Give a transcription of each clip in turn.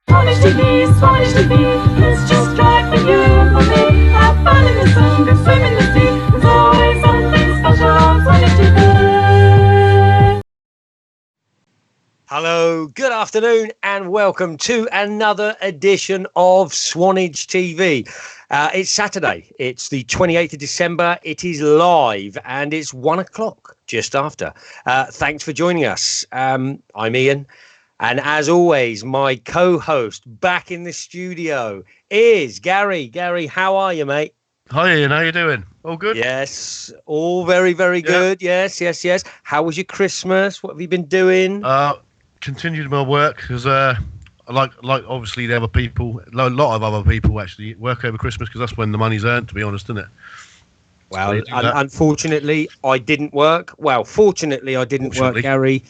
Swanage TV, Swanage TV, it's just right for you and for me. Have fun in the sun, go swim in the sea. There's always something special on Swanage TV. Hello, good afternoon, and welcome to another edition of Swanage TV. It's Saturday, it's the 28th of December, it is live, and it's 1 o'clock, just after. Thanks for joining us. I'm Ian, and as always, my co-host back in the studio is Gary. Gary, how are you, mate? Hi Ian, how you doing? All good? Yes, all very, very good. Yes. How was your Christmas? What have you been doing? Continued my work because like obviously the other people, a lot of other people actually work over Christmas because that's when the money's earned, to be honest, isn't it? Well, unfortunately, I didn't work. Well, fortunately, I didn't work, Gary.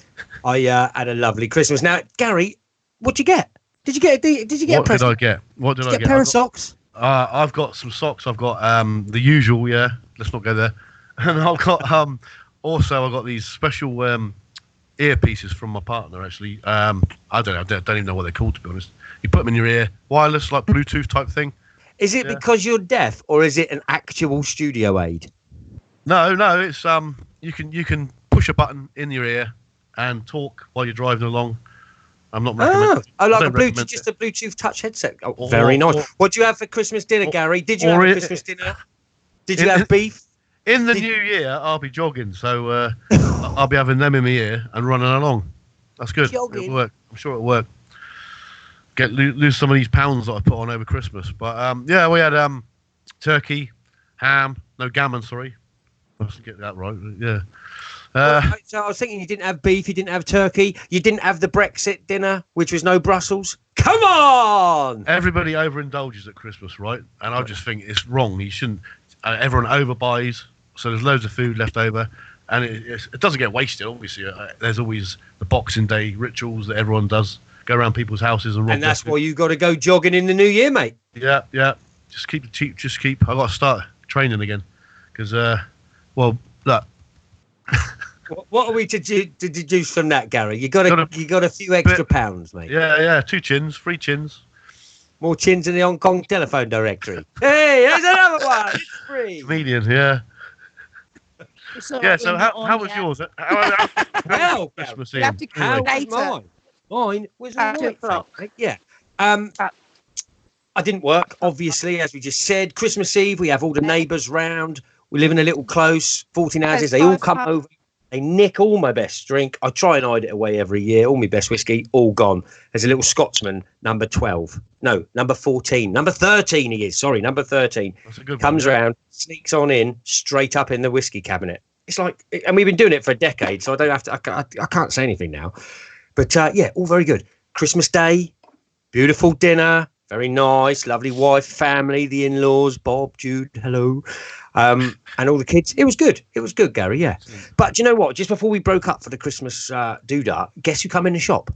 I had a lovely Christmas. Now, Gary, what'd you get? Did you get a present? What did I get? What did I get? A pair of socks? I've got some socks. I've got the usual. Yeah, let's not go there. And I've got also I've got these special earpieces from my partner. Actually, I don't even know what they're called, to be honest. You put them in your ear, wireless, like Bluetooth type thing. Is it because you're deaf, or is it an actual studio aid? No, it's you can push a button in your ear and talk while you're driving along. I'm not recommending. Oh, like a Bluetooth, just a Bluetooth touch headset. Oh, very nice. What do you have for Christmas dinner, Gary? Did you have a Christmas dinner? Did you have beef? In the new year, I'll be jogging, so I'll be having them in my ear and running along. That's good. Jogging. It'll work. I'm sure it'll work. Lose some of these pounds that I put on over Christmas. But yeah, we had turkey, ham, no gammon. Sorry, let's get that right. Yeah. So I was thinking you didn't have beef, you didn't have turkey, you didn't have the Brexit dinner, which was no Brussels. Come on! Everybody overindulges at Christmas, right? And I just think it's wrong. You shouldn't. Everyone overbuys, so there's loads of food left over, and it doesn't get wasted. Obviously, there's always the Boxing Day rituals that everyone does. Go around people's houses and rob. And that's why you got to go jogging in the new year, mate. Yeah. Just keep it cheap. I got to start training again, because well, look. What are we to deduce from that, Gary? You got a few extra pounds, mate. Yeah. 2 chins, 3 chins. More chins in the Hong Kong telephone directory. Hey, there's another one. It's free. Comedian, yeah. Yeah. So how was yours? How was Christmas Eve? You have to count later. Mine was a 2 o'clock. Yeah. I didn't work, obviously, as we just said. Christmas Eve, we have all the neighbours round. We live in a little close, 14 houses. They all come over. They nick all my best drink. I try and hide it away every year. All my best whiskey, all gone. There's a little Scotsman, number 12. No, number 14. Number 13 he is. Sorry, number 13. That's a good Comes one. round, sneaks on in, straight up in the whiskey cabinet. It's like, and we've been doing it for a decade, so I don't have to, I can't say anything now. But yeah, all very good. Christmas Day, beautiful dinner, very nice, lovely wife, family, the in-laws, Bob, Jude, hello. And all the kids. It was good, Gary, yeah. But do you know what? Just before we broke up for the Christmas doodah, guess who come in the shop?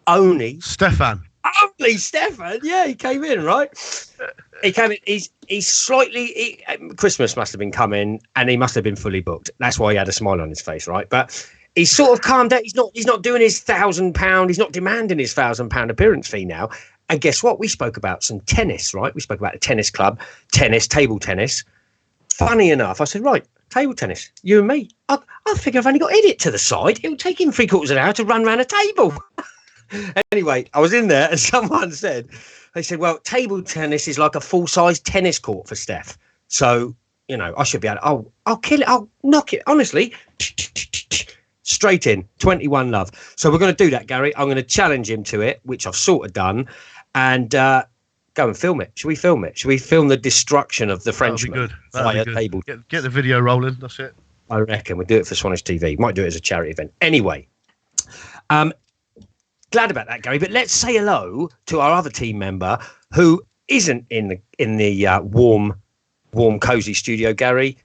Only Stefan. Only Stefan? Yeah, he came in, right? He came in, he's slightly, Christmas must have been coming, and he must have been fully booked. That's why he had a smile on his face, right? But he's sort of calmed down. He's not doing his £1,000, he's not demanding his £1,000 appearance fee now. And guess what? We spoke about some tennis, right? We spoke about the tennis club, table tennis. Funny enough, I said, right, table tennis, you and me. I figure I've only got to hit it to the side. It'll take him 3/4 of an hour to run around a table. Anyway, I was in there and someone said, well, table tennis is like a full-size tennis court for Steph. So, you know, I should be able to, I'll kill it. I'll knock it. Honestly, straight in, 21 love. So we're going to do that, Gary. I'm going to challenge him to it, which I've sort of done. And go and film it. Should we film it? Should we film the destruction of the Frenchman via table? Get the video rolling. That's it. I reckon we'll do it for Swanage TV. Might do it as a charity event. Anyway, glad about that, Gary. But let's say hello to our other team member who isn't in the warm, cosy studio, Gary.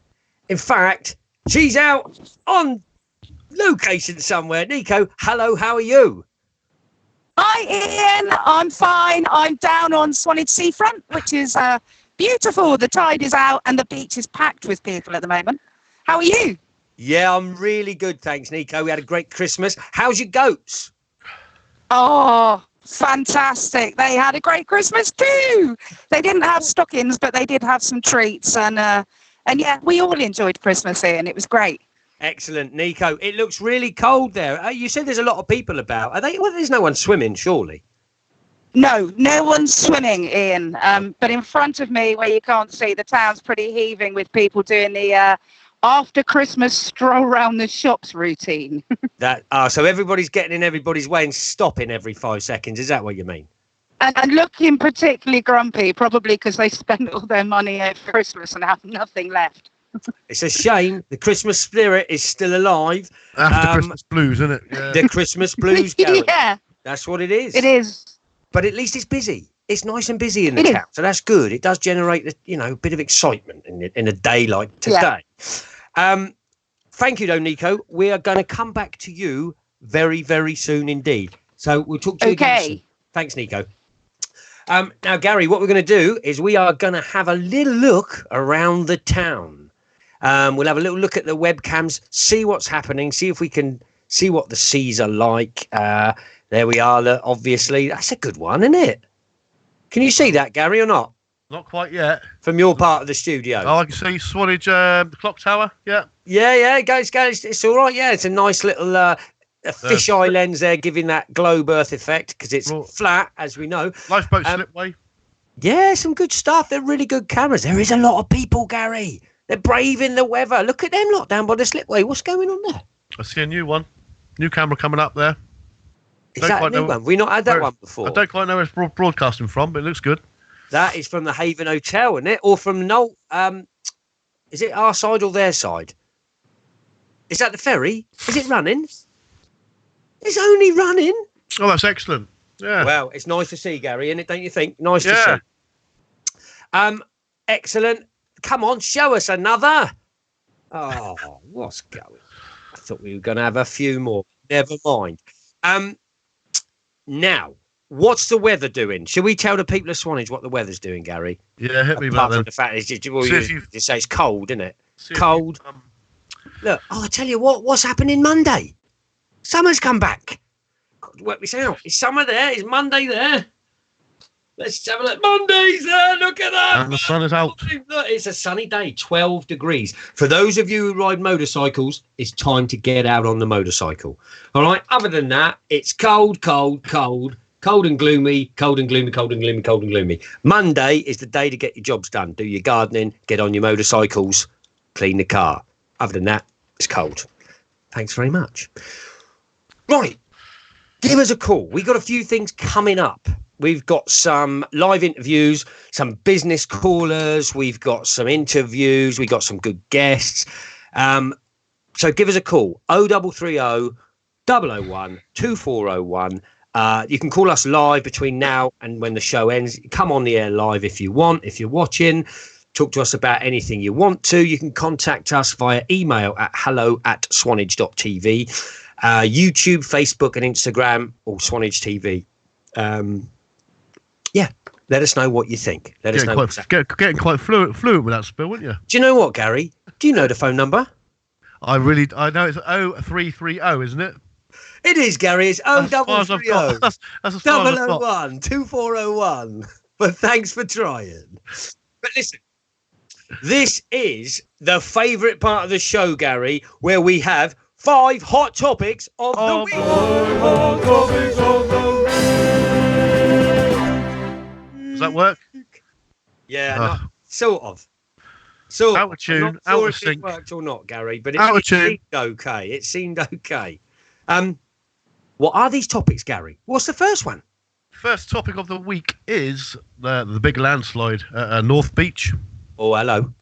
In fact, she's out on location somewhere. Nico, hello. How are you? Hi, Ian. I'm fine. I'm down on Swanage seafront, which is beautiful. The tide is out and the beach is packed with people at the moment. How are you? Yeah, I'm really good, thanks, Nico. We had a great Christmas. How's your goats? Oh, Fantastic. They had a great Christmas too. They didn't have stockings, but they did have some treats. And yeah, we all enjoyed Christmas here, and it was great. Excellent, Nico. It looks really cold there. You said there's a lot of people about. Are they? Well, there's no one swimming, surely. No one's swimming, Ian. But in front of me, where you can't see, the town's pretty heaving with people doing the after Christmas stroll around the shops routine. So everybody's getting in everybody's way and stopping every 5 seconds. Is that what you mean? And looking particularly grumpy, probably because they spent all their money over Christmas and have nothing left. It's a shame. The Christmas spirit is still alive. After Christmas blues, isn't it? Yeah. The Christmas blues, Gary. Yeah. That's what it is. It is. But at least it's busy. It's nice and busy in the town, so that's good. It does generate, a bit of excitement in a day like today. Yeah. Thank you, though, Nico. We are going to come back to you very, very soon indeed. So we'll talk to you again soon. Thanks, Nico. Now, Gary, what we're going to do is we are going to have a little look around the town. We'll have a little look at the webcams, see what's happening, see if we can see what the seas are like. There we are, look, obviously. That's a good one, isn't it? Can you see that, Gary, or not? Not quite yet. From your part of the studio. Oh, I can see Swanage, the clock tower, yeah. Yeah, it's all right, yeah. It's a nice little a fisheye lens there, giving that globe earth effect, because it's flat, as we know. Lifeboat slipway. Yeah, some good stuff. They're really good cameras. There is a lot of people, Gary. They're braving the weather. Look at them lot down by the slipway. What's going on there? I see a new one. New camera coming up there. Is that a new one? We've not had that one before. I don't quite know where it's broadcasting from, but it looks good. That is from the Haven Hotel, isn't it? Or from Noel. Is it our side or their side? Is that the ferry? Is it running? It's only running. Oh, that's excellent. Yeah. Well, it's nice to see, Gary, isn't it? Don't you think? Nice to see. Excellent. Come on, show us another. Oh, what's going? I thought we were going to have a few more. Never mind. Now, what's the weather doing? Should we tell the people of Swanage what the weather's doing, Gary? Yeah, hit me back Apart then. from the fact is, you say it's cold, isn't it? Cold. Look, I tell you what's happening Monday? Summer's come back. Got to work this out. Is summer there? Is Monday there? Let's have a look. Monday's there. Look at that. And the sun is out. Look, it's a sunny day, 12 degrees. For those of you who ride motorcycles, it's time to get out on the motorcycle. All right. Other than that, it's cold, cold, cold, cold and gloomy, cold and gloomy, cold and gloomy, cold and gloomy. Monday is the day to get your jobs done. Do your gardening, get on your motorcycles, clean the car. Other than that, it's cold. Thanks very much. Right. Give us a call. We've got a few things coming up. We've got some live interviews, some business callers. We've got some interviews. We've got some good guests. So give us a call. 0330 001 2401. You can call us live between now and when the show ends. Come on the air live if you want. If you're watching, talk to us about anything you want to. You can contact us via email at hello@swanage.tv. YouTube, Facebook and Instagram, or Swanage TV. Let us know what you think. Let us know. Getting quite fluent with that spill, wouldn't you? Do you know what, Gary? Do you know the phone number? I know it's 0330, isn't it? It is, Gary. It's 0330 That's as far as I've got. 001 2401. But thanks for trying. But listen, this is the favourite part of the show, Gary, where we have 5 hot topics of the week. Hot topics of the week. Does that work? Yeah, sort of. Out of tune, I'm not out sure of if sync. it worked or not, Gary, but it seemed okay. It seemed okay. What are these topics, Gary? What's the first one? First topic of the week is the big landslide at North Beach. Oh, hello.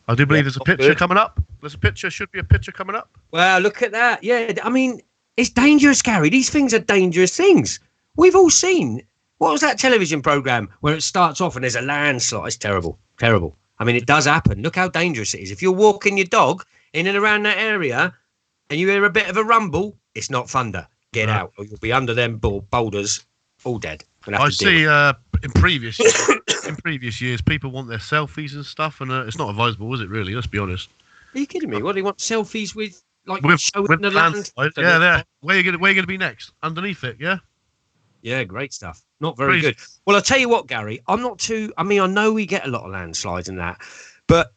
I do believe there's a picture coming up. Should be a picture coming up. Well, look at that. Yeah, I mean, it's dangerous, Gary. These things are dangerous things. We've all seen. What was that television programme where it starts off and there's a landslide? It's terrible. Terrible. I mean, it does happen. Look how dangerous it is. If you're walking your dog in and around that area and you hear a bit of a rumble, it's not thunder. Get out or you'll be under them boulders, all dead. I see in previous years, people want their selfies and stuff, and it's not advisable, is it really? Let's be honest. Are you kidding me? What, do you want selfies with showing the landslide? Yeah, there. Where are you going to be next? Underneath it, yeah? Yeah, great stuff. Not very Crazy. good. Well, I'll tell you what, Gary, I'm not too. I mean, I know we get a lot of landslides and that, but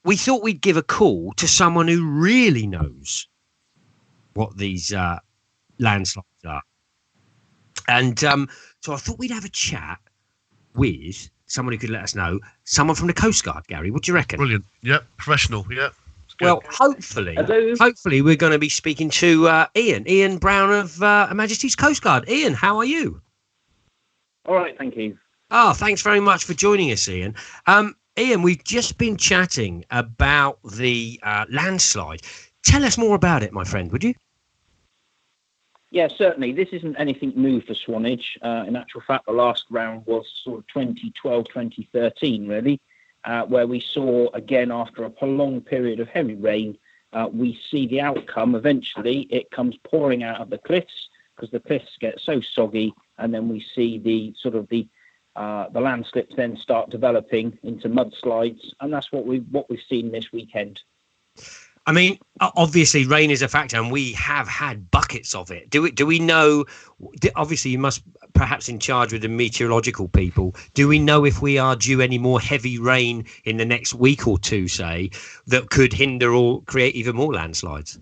we thought we'd give a call to someone who really knows what these landslides are. And so I thought we'd have a chat with someone who could let us know, someone from the Coast Guard, Gary. What do you reckon? Brilliant. Yep. Professional. Yep. It's good. Well, hopefully we're going to be speaking to Ian Brown of Her Majesty's Coast Guard. Ian, how are you? All right, thank you. Oh, thanks very much for joining us, Ian. Ian, we've just been chatting about the landslide. Tell us more about it, my friend, would you? Yeah, certainly. This isn't anything new for Swanage. In actual fact, the last round was sort of 2012, 2013, really, where we saw, again, after a prolonged period of heavy rain, we see the outcome. Eventually, it comes pouring out of the cliffs because the cliffs get so soggy, and then we see the landslips then start developing into mudslides, and that's what we've seen this weekend. I mean, obviously, rain is a factor, and we have had buckets of it. Do we know? Obviously, you must perhaps in charge with the meteorological people. Do we know if we are due any more heavy rain in the next week or two, say, that could hinder or create even more landslides?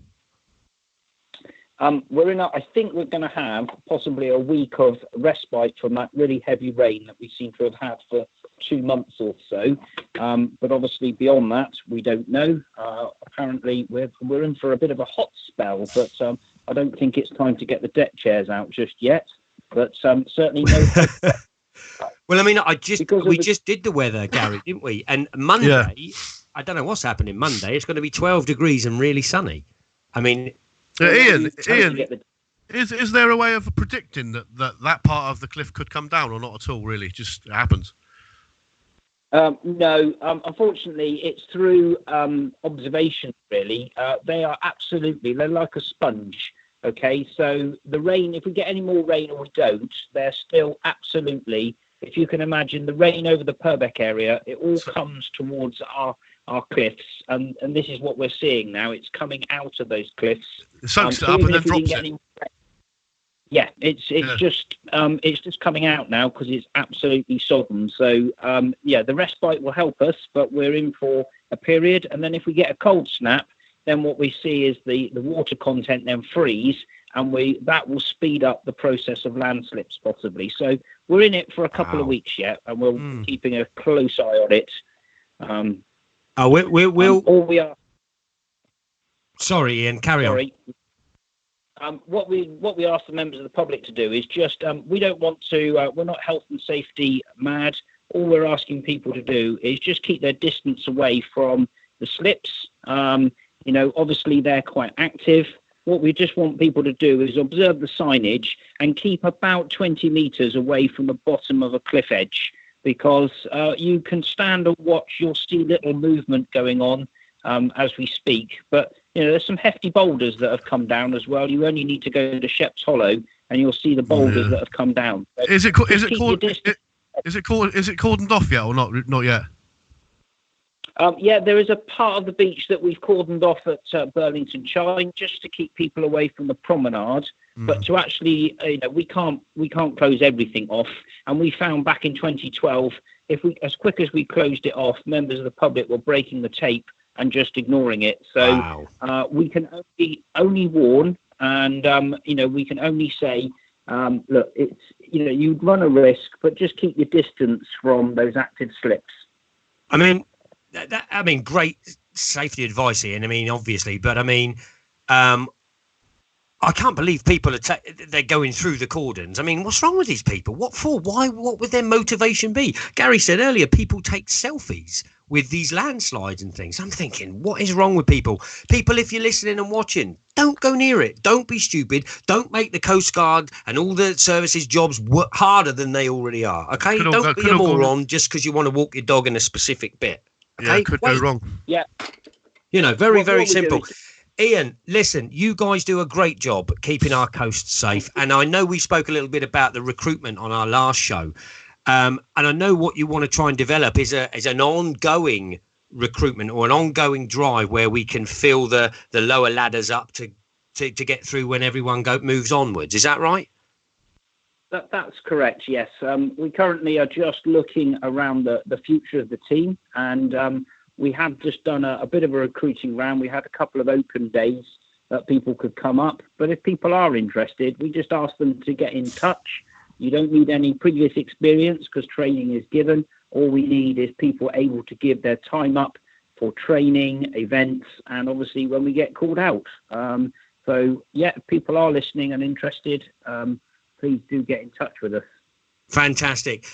I think we're going to have possibly a week of respite from that really heavy rain that we seem to have had for 2 months or so. But obviously beyond that, we don't know. Apparently we're in for a bit of a hot spell, but I don't think it's time to get the deck chairs out just yet. But certainly no. Well, I mean, we just did the weather, Gary, didn't we? And Monday, I don't know what's happening Monday. It's going to be 12 degrees and really sunny. I mean, Ian, is there a way of predicting that part of the cliff could come down or not at all, really? Just it happens? No, unfortunately, it's through observation, really. They're like a sponge, okay? So the rain, if we get any more rain or we don't, they're still absolutely, if you can imagine the rain over the Purbeck area, it all comes towards our cliffs, and this is what we're seeing now. It's coming out of those cliffs. It soaks it up and then drops it. Yeah, it's just coming out now because it's absolutely sodden. So the respite will help us, but we're in for a period. And then if we get a cold snap, then what we see is the water content then freeze, and that will speed up the process of landslips possibly. So we're in it for a couple of weeks yet, and we're keeping a close eye on it. Sorry, Ian, carry on. What we ask the members of the public to do is just we don't want to. We're not health and safety mad. All we're asking people to do is just keep their distance away from the slips. Obviously they're quite active. What we just want people to do is observe the signage and keep about 20 meters away from the bottom of a cliff edge, because you can stand and watch. You'll see little movement going on as we speak, but there's some hefty boulders that have come down as well. You only need to go to Sheps Hollow and you'll see the boulders that have come down. But is it cordoned off yet or not yet? There is a part of the beach that we've cordoned off at Burlington Chine just to keep people away from the promenade. But to actually, we can't close everything off. And we found back in 2012, as quick as we closed it off, members of the public were breaking the tape and just ignoring it. So we can only warn, and we can only say, look, it's you'd run a risk, but just keep your distance from those active slips. I mean, great safety advice, Ian. I mean, obviously, but I mean, I can't believe people they're going through the cordons. I mean, what's wrong with these people? What for? Why? What would their motivation be? Gary said earlier, people take selfies with these landslides and things. I'm thinking, what is wrong with people? People, if you're listening and watching, don't go near it. Don't be stupid. Don't make the Coast Guard and all the services jobs work harder than they already are. Okay? Don't be a moron just because you want to walk your dog in a specific bit. Okay? Yeah, could go wrong. Yeah. Very, very simple. Ian, listen, you guys do a great job keeping our coast safe. And I know we spoke a little bit about the recruitment on our last show. And I know what you want to try and develop is an ongoing recruitment or an ongoing drive where we can fill the lower ladders up to get through when everyone moves onwards. Is that right? That's correct, yes. We currently are just looking around the future of the team, and we have just done a bit of a recruiting round. We had a couple of open days that people could come up, but if people are interested, we just ask them to get in touch. You don't need any previous experience because training is given. All we need is people able to give their time up for training, events, and obviously when we get called out. So, yeah, if people are listening and interested, please do get in touch with us. Fantastic.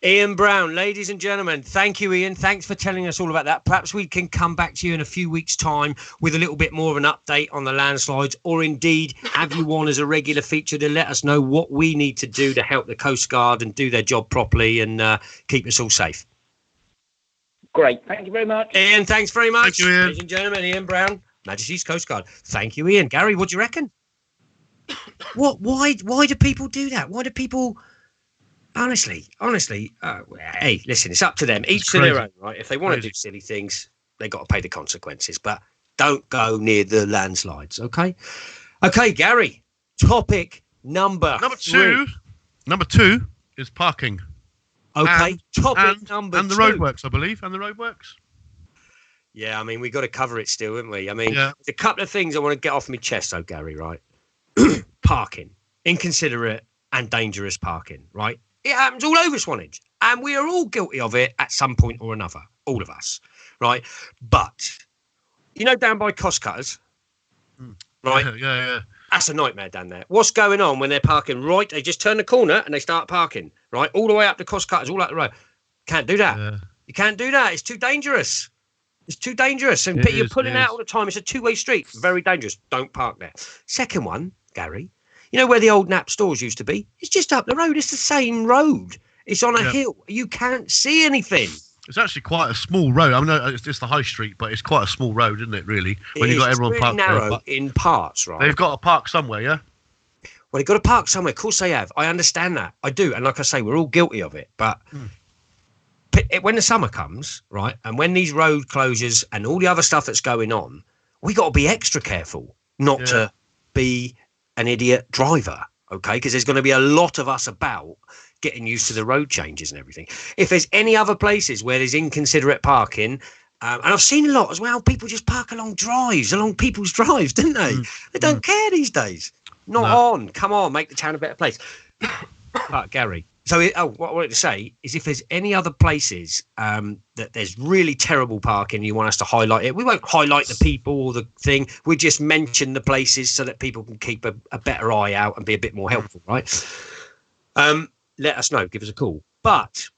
Ian Brown, ladies and gentlemen, thank you, Ian. Thanks for telling us all about that. Perhaps we can come back to you in a few weeks' time with a little bit more of an update on the landslides, or indeed have you on as a regular feature to let us know what we need to do to help the Coast Guard and do their job properly and keep us all safe. Great. Thank you very much. Ian, thanks very much. Thank you, Ian. Ladies and gentlemen, Ian Brown, Majesty's Coast Guard. Thank you, Ian. Gary, what do you reckon? Why do people do that? Why do people... Honestly, hey, listen, it's up to them. Each to their own, right? If they want to do silly things, they got to pay the consequences. But don't go near the landslides, okay? Okay, Gary, topic number two. Number 2 is parking. Okay, topic number 2. And the roadworks, I believe, and the roadworks. Yeah, I mean, we've got to cover it still, haven't we? I mean, There's a couple of things I want to get off my chest, though, Gary, right? Parking. Inconsiderate and dangerous parking, right? It happens all over Swanage, and we are all guilty of it at some point or another, all of us, right? But, down by cost cutters, right? Yeah. That's a nightmare down there. What's going on when they're parking right? They just turn the corner and they start parking, right? All the way up to cost cutters, all up the road. Can't do that. Yeah. You can't do that. It's too dangerous. It's too dangerous. And you're pulling out all the time. It's a two-way street. Very dangerous. Don't park there. Second one, Gary, where the old Nap stores used to be? It's just up the road. It's the same road. It's on a hill. You can't see anything. It's actually quite a small road. I mean, it's just the high street, but it's quite a small road, isn't it, really? When you've got everyone parked there. Narrow in parts, right? They've got to park somewhere, yeah? Well, they've got to park somewhere. Of course they have. I understand that. I do. And like I say, we're all guilty of it. But when the summer comes, right, and when these road closures and all the other stuff that's going on, we got to be extra careful not to be an idiot driver, okay? Because there's going to be a lot of us about getting used to the road changes and everything. If there's any other places where there's inconsiderate parking, and I've seen a lot as well, people just park along people's drives, don't they? They don't care these days. Not on. Come on, make the town a better place. But Gary, so what I wanted to say is if there's any other places that there's really terrible parking, you want us to highlight it. We won't highlight the people or the thing. We just mention the places so that people can keep a better eye out and be a bit more helpful, right? Let us know. Give us a call. But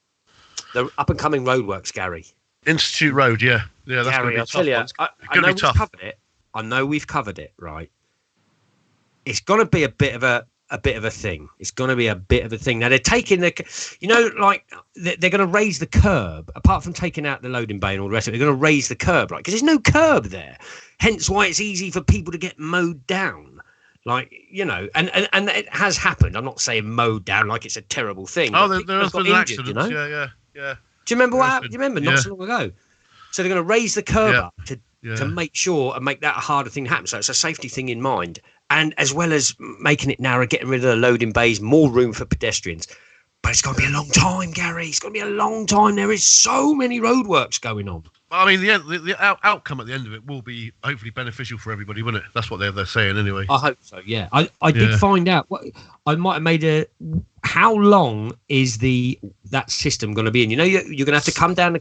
the up-and-coming roadworks, Gary. Institute Road, yeah. That's Gary, I'll tell you, I know we've covered it. I know we've covered it, right? It's going to be a bit of a thing. It's going to be a bit of a thing. Now they're taking they're going to raise the curb. Apart from taking out the loading bay and all the rest of it, they're going to raise the curb, right? Because there's no curb there. Hence why it's easy for people to get mowed down. And it has happened. I'm not saying mowed down like it's a terrible thing. Oh, there have been accidents. Yeah. Do you remember what happened? Do you remember not so long ago? So they're going to raise the curb up to make sure and make that a harder thing to happen. So it's a safety thing in mind. And as well as making it narrow, getting rid of the loading bays, more room for pedestrians. But it's going to be a long time, Gary. It's going to be a long time. There is so many roadworks going on. I mean, the outcome at the end of it will be hopefully beneficial for everybody, won't it? That's what they're saying anyway. I hope so, yeah. I did find out. I might have made how long is that system going to be in? You're going to have to come down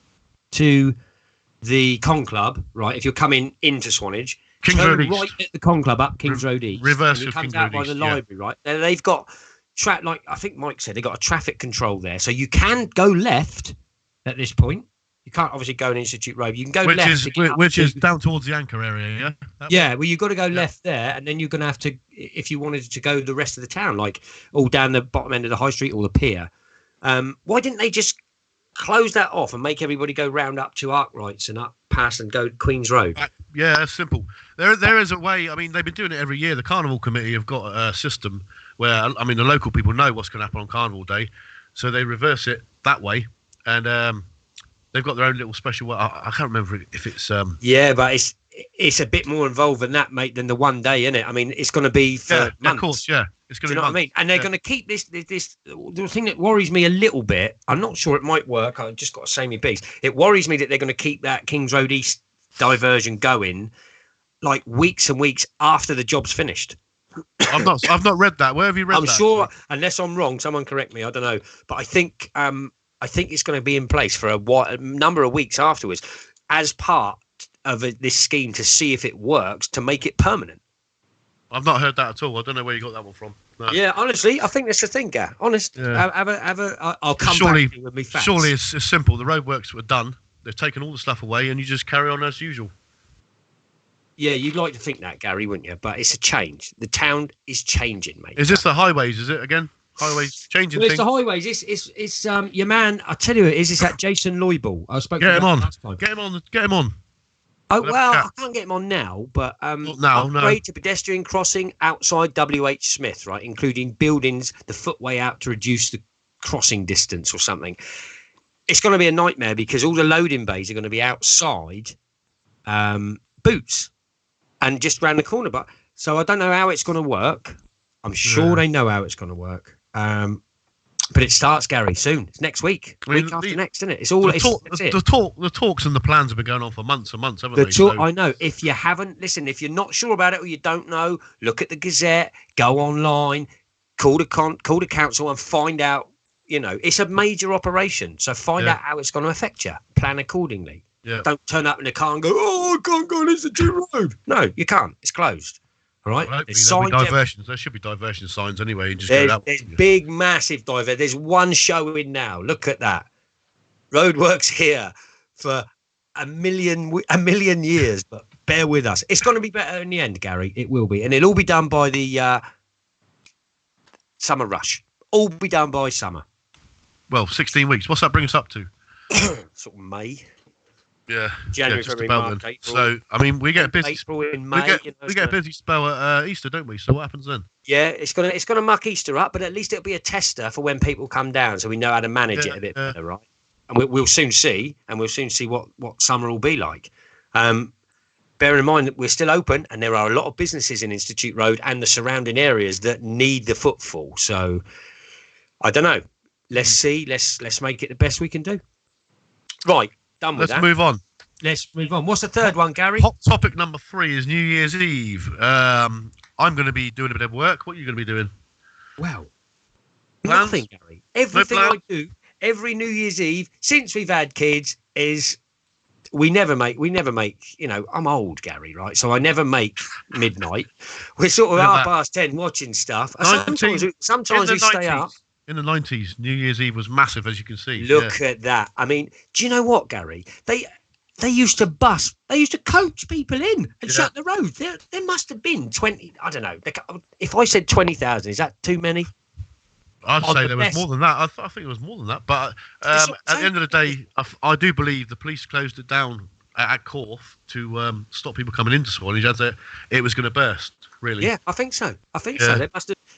to the Con Club, right? If you're coming into Swanage. Kings Road East. Right at the Con Club up Kings Road East. Reverse of Kings Road out by East, the library, right? They've got like I think Mike said, they've got a traffic control there. So you can go left at this point. You can't obviously go on Institute Road. You can go left. Which is down towards the Anchor area, yeah? Yeah, well, you've got to go left there, and then you're going to have to, if you wanted to go the rest of the town, like all down the bottom end of the high street or the pier. Why didn't they just close that off and make everybody go round up to Arkwrights and up past and go Queen's Road? Yeah, that's simple. There is a way. I mean, they've been doing it every year. The Carnival Committee have got a system where, I mean, the local people know what's going to happen on Carnival Day, so they reverse it that way, and they've got their own little special. I can't remember if it's. Yeah, but it's a bit more involved than that, mate, than the one day, isn't it? I mean, it's going to be for months. Of course, yeah. It's Do going you to know what I mean? And they're going to keep this. The thing that worries me a little bit. I'm not sure it might work. I've just got to say my piece. It worries me that they're going to keep that Kings Road East diversion going, like weeks and weeks after the job's finished. I've not read that. Where have you read that? I'm sure, unless I'm wrong, someone correct me. I don't know, but I think it's going to be in place for a number of weeks afterwards, as part of this scheme to see if it works to make it permanent. I've not heard that at all. I don't know where you got that one from. No. Yeah, honestly, I think that's the thing, Gar. Honest, Yeah. I'll come back to you with me facts. Surely it's simple. The roadworks were done. They've taken all the stuff away, and you just carry on as usual. Yeah, you'd like to think that, Gary, wouldn't you? But it's a change. The town is changing, mate. Is this the highways? Is it again? Highways changing Well, it's things? the highways. It's your man. I tell you, it's that Jason Loyball. I spoke to Get him on. last time. Get him on. Oh We'll well, have a I can't get him on now, but Not now, no. upgrade to pedestrian crossing outside WH Smith, right, including buildings the footway out to reduce the crossing distance or something. It's going to be a nightmare because all the loading bays are going to be outside Boots and just round the corner. But so I don't know how it's going to work. I'm sure they know how it's going to work. But it starts, Gary, soon. It's next week. Week after next, isn't it? It's all. The talks and the plans have been going on for months and months, haven't they? I know. If you haven't, listen, if you're not sure about it or you don't know, look at the Gazette, go online, call the council and find out. You know, it's a major operation. So find out how it's going to affect you. Plan accordingly. Yeah. Don't turn up in the car and go, I can't go on this road. No, you can't. It's closed. All right. There'll be diversions. There should be diversion signs anyway. And just go that way. There's big, massive diversion. There's one showing now. Look at that. Roadworks here for a million years, but bear with us. It's going to be better in the end, Gary. It will be, and it'll all be done by the summer rush. All be done by summer. Well, 16 weeks. What's that bring us up to? Sort of May. Yeah, January, just February, about March, then. April. So, I mean, we get a busy. April in May. We get a busy spell at Easter, don't we? So what happens then? Yeah, it's gonna muck Easter up, but at least it'll be a tester for when people come down, so we know how to manage it a bit better, right? And we'll soon see, what summer will be like. Bear in mind that we're still open, and there are a lot of businesses in Institute Road and the surrounding areas that need the footfall. So, I don't know. Let's see. Let's make it the best we can do. Right, done with that. Let's move on. Let's move on. What's the third one, Gary? Hot topic number 3 is New Year's Eve. I'm going to be doing a bit of work. What are you going to be doing? Well, Plans? nothing, Gary. Everything I do, every New Year's Eve since we've had kids is we never make. You know, I'm old, Gary, right? So I never make midnight. We're sort of 10:30 watching stuff. Sometimes we stay up. In the 90s, New Year's Eve was massive, as you can see. Look at that. I mean, do you know what, Gary? They used to coach people in and shut the road. There must have been 20, I don't know. If I said 20,000, is that too many? I'd say there was more than that. I think it was more than that. But at the end of the day, I do believe the police closed it down at Corfe to stop people coming into Swanage as it was going to burst, really. Yeah, I think so. So.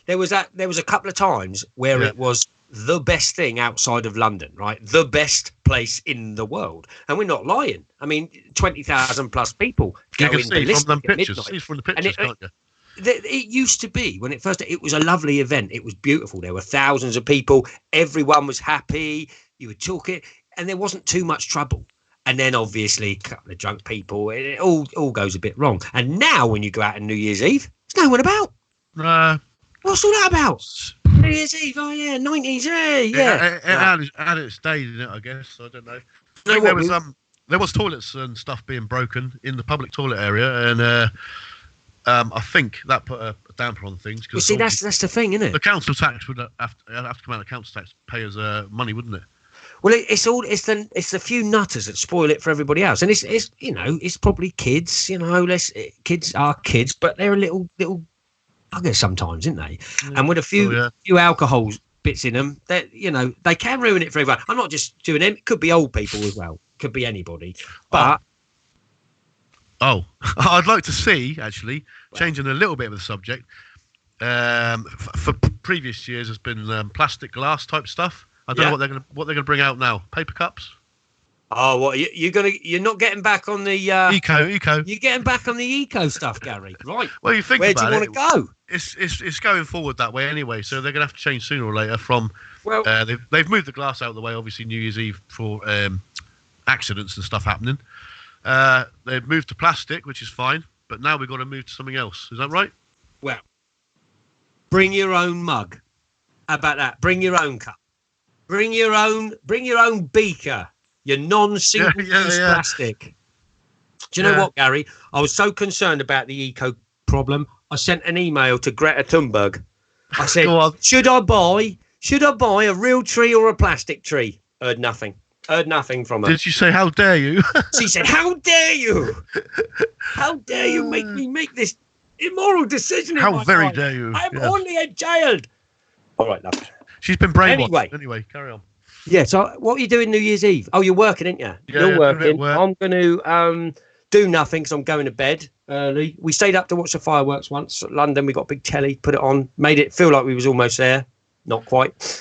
There was a couple of times where it was the best thing outside of London, right? The best place in the world. And we're not lying. I mean, 20,000 plus people you go can in see from the pictures. midnight. See from the pictures, can't you? It used to be when it was a lovely event. It was beautiful. There were thousands of people. Everyone was happy. You would talk it, and there wasn't too much trouble. And then obviously a couple of drunk people. It all goes a bit wrong. And now when you go out on New Year's Eve, there's no one about. What's all that about? New Year's Eve, oh yeah, 90s, yeah. It had its day, didn't it, I guess. I don't know. There was toilets and stuff being broken in the public toilet area, and I think that put a damper on things. Well, see, that's the thing, isn't it? The council tax would have to come out of the council tax payers' money, wouldn't it? Well, it's the few nutters that spoil it for everybody else, and it's probably kids, kids are kids, but they're a little buggers sometimes, isn't they? Yeah. And with a few alcohol bits in them, that they can ruin it for everyone. I'm not just doing them; it could be old people as well, could be anybody. But I'd like to see actually changing a little bit of the subject. For previous years, has been plastic glass type stuff. I don't know what they're going to bring out now. Paper cups. Oh, what you're not getting back on the Eco. You're getting back on the eco stuff, Gary. Right. Well, you think Where do about you it. want to go? It's going forward that way anyway, so they're going to have to change sooner or later. From Well, they've moved the glass out of the way, obviously New Year's Eve for accidents and stuff happening. They've moved to plastic, which is fine, but now we've got to move to something else. Is that right? well, bring your own mug. How about that? Bring your own cup. Bring your own beaker. Your non-single-use plastic. Do you know what, Gary? I was so concerned about the eco problem. I sent an email to Greta Thunberg. I said, should I buy a real tree or a plastic tree? Heard nothing from her. Did she say, how dare you? She said, how dare you? How dare you make me make this immoral decision? How very dare you? I'm only a child. All right, love. She's been brainwashed. Anyway, carry on. Yeah, so what are you doing New Year's Eve? Oh, you're working, aren't you? Yeah, you're working. work. I'm going to do nothing because I'm going to bed early. We stayed up to watch the fireworks once. At London, we got a big telly, put it on, made it feel like we was almost there. Not quite.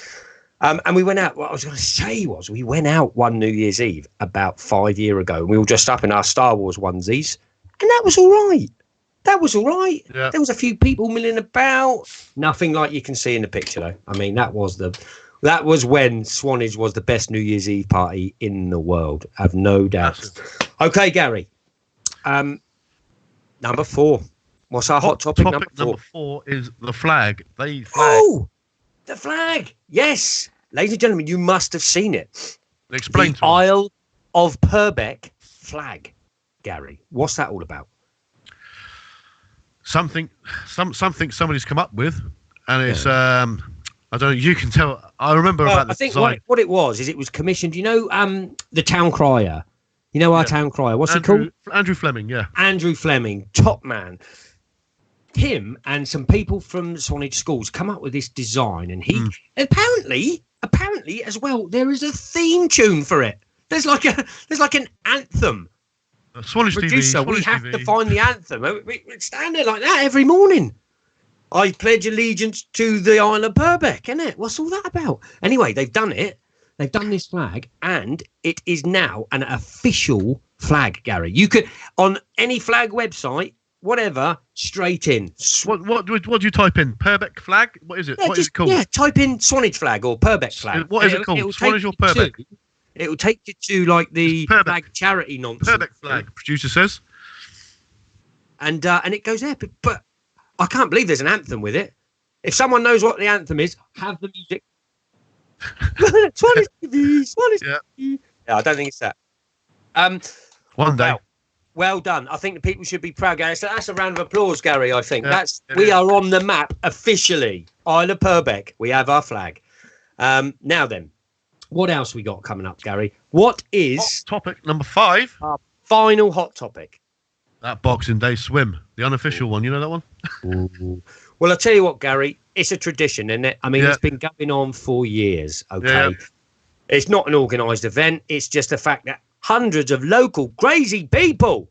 And we went out. What I was going to say was we went out one New Year's Eve about 5 years ago. And we were dressed up in our Star Wars onesies. And that was all right. Yeah. There was a few people milling about. Nothing like you can see in the picture, though. I mean, that was when Swanage was the best New Year's Eve party in the world. I've no doubt. Okay, Gary. Number 4. What's our hot topic? Number 4 is the flag. The flag. Oh, the flag. Yes. Ladies and gentlemen, you must have seen it. Explain the Isle of Purbeck flag, Gary. What's that all about? Something somebody's come up with, and it's I don't know. You can tell. I remember about this. I think what it was is it was commissioned. You know, the town crier. You know our town crier. What's he called? Andrew Fleming. Yeah. Andrew Fleming, top man. Him and some people from Swanage schools come up with this design, and he apparently as well. There is a theme tune for it. There's like an anthem. Swanage Producer, TV, we have TV. to find the anthem. We stand there like that every morning. I pledge allegiance to the Isle of Purbeck, innit? What's all that about? Anyway, they've done it. They've done this flag, and it is now an official flag, Gary. You could, on any flag website, whatever, straight in. What do you type in? Purbeck flag? What is it? Yeah, what is it called? Yeah, type in Swanage flag or Purbeck flag. What is it called? Swanage or Purbeck? It will take you to like the flag charity nonsense. Purbeck flag, producer says. And it goes there. But I can't believe there's an anthem with it. If someone knows what the anthem is, have the music. Swanage TV, Swanage TV. Yeah, I don't think it's that. One day. Well done. I think the people should be proud, Gary. So that's a round of applause, Gary, I think. We are on the map officially. Isle of Purbeck. We have our flag. Now then. What else we got coming up, Gary? What is hot topic number 5? Our final hot topic. That Boxing Day swim, the unofficial one. You know that one? Ooh. Well, I'll tell you what, Gary. It's a tradition, isn't it? I mean, it's been going on for years. Okay, yeah. It's not an organised event. It's just the fact that hundreds of local crazy people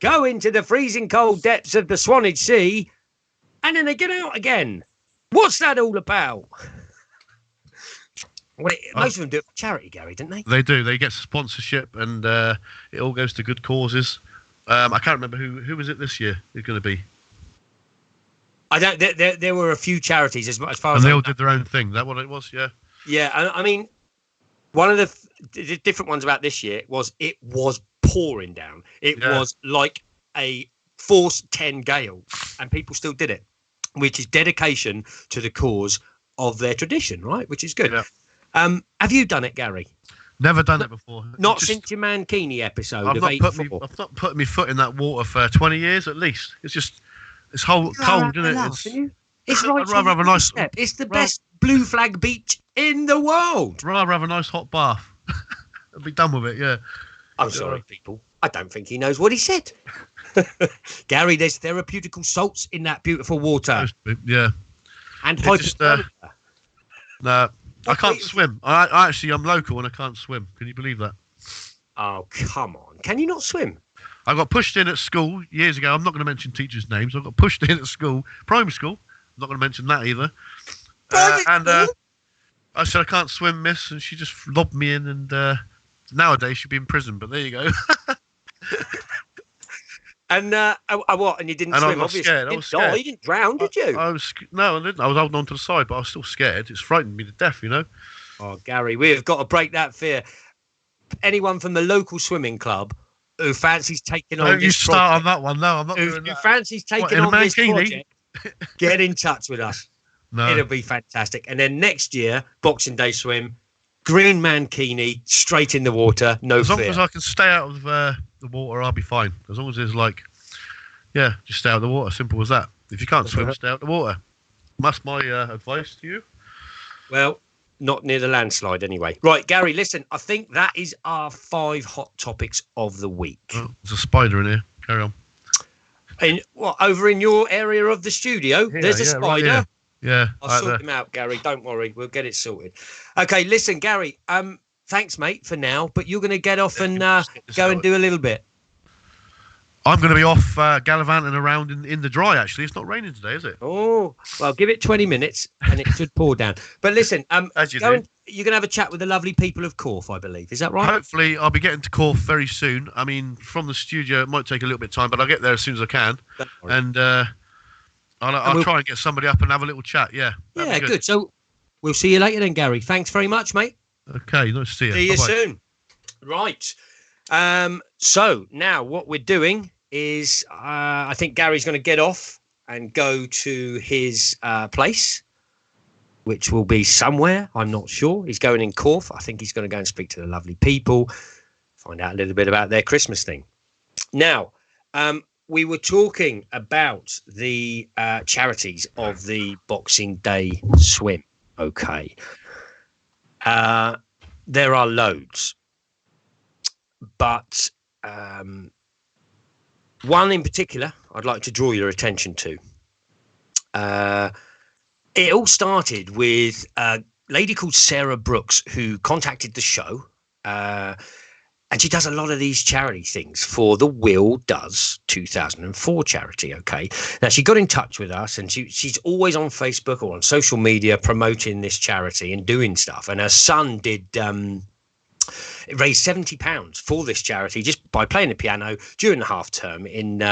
go into the freezing cold depths of the Swanage Sea, and then they get out again. What's that all about? Well, most of them do it for charity, Gary, don't they? They do. They get sponsorship, and it all goes to good causes. I can't remember who was it this year. Who's going to be? I don't. There were a few charities as far as. And they all did their own thing. Is that what it was? Yeah. Yeah, I mean, one of the different ones about this year was it was pouring down. It was like a force 10 gale, and people still did it, which is dedication to the cause of their tradition, right? Which is good. Yeah. Have you done it, Gary? Never done it before. Not since your Mankini episode I've of not 84. I've not put my foot in that water for 20 years at least. It's just, it's cold, isn't it? It's right. I'd rather have a nice. It's the best blue flag beach in the world. Rather have a nice hot bath. I'd be done with it. Yeah. I'm sorry, people. I don't think he knows what he said. Gary, there's therapeutical salts in that beautiful water. Yeah. And hypothermia. No. I can't swim. I'm local and I can't swim. Can you believe that? Oh, come on. Can you not swim? I got pushed in at school years ago. I'm not going to mention teachers' names. I got pushed in at school, primary school. I'm not going to mention that either. And I said, I can't swim, miss. And she just lobbed me in and nowadays she'd be in prison, but there you go. And what? And you didn't And I swim, got obviously. scared. I You was didn't die. scared. You didn't drown, did you? No, I didn't. I was holding on to the side, but I was still scared. It's frightened me to death, you know. Oh, Gary, we have got to break that fear. Anyone from the local swimming club who fancies taking on Don't you this start on project, that one. No, I'm not who doing that. fancies taking in a on this mankini? project, get in touch with us. No. It'll be fantastic. And then next year, Boxing Day swim, green mankini, straight in the water, no As long fear. as I can stay out of the water, I'll be fine. As long as there's just stay out of the water. Simple as that. If you can't swim, stay out of the water. That's my advice to you. Well, not near the landslide anyway. Right, Gary, listen, I think that is our 5 hot topics of the week. Oh, there's a spider in here. Carry on. Over in your area of the studio, there's a spider. Right, yeah. Yeah. I'll sort him out, Gary. Don't worry. We'll get it sorted. Okay, listen, Gary, thanks, mate, for now, but you're going to get off and go and do a little bit. I'm going to be off gallivanting around in the dry, actually. It's not raining today, is it? Oh, well, give it 20 minutes and it should pour down. But listen, As you you're do. going to have a chat with the lovely people of Corfe, I believe. Is that right? Hopefully, I'll be getting to Corfe very soon. I mean, from the studio, it might take a little bit of time, but I'll get there as soon as I can. Don't worry. And I'll try and get somebody up and have a little chat. Yeah. Yeah, good. So we'll see you later then, Gary. Thanks very much, mate. Okay, nice to see you. See you Bye-bye. soon. Right. So now what we're doing is I think Gary's going to get off and go to his place, which will be somewhere. I'm not sure. He's going in Corfe. I think he's going to go and speak to the lovely people, find out a little bit about their Christmas thing. Now, we were talking about the charities of the Boxing Day swim. Okay. There are loads. But one in particular I'd like to draw your attention to. It all started with a lady called Sarah Brooks who contacted the show. And she does a lot of these charity things for the Will Does 2004 charity, okay? Now, she got in touch with us, and she's always on Facebook or on social media promoting this charity and doing stuff. And her son did raise £70 for this charity just by playing the piano during the half term in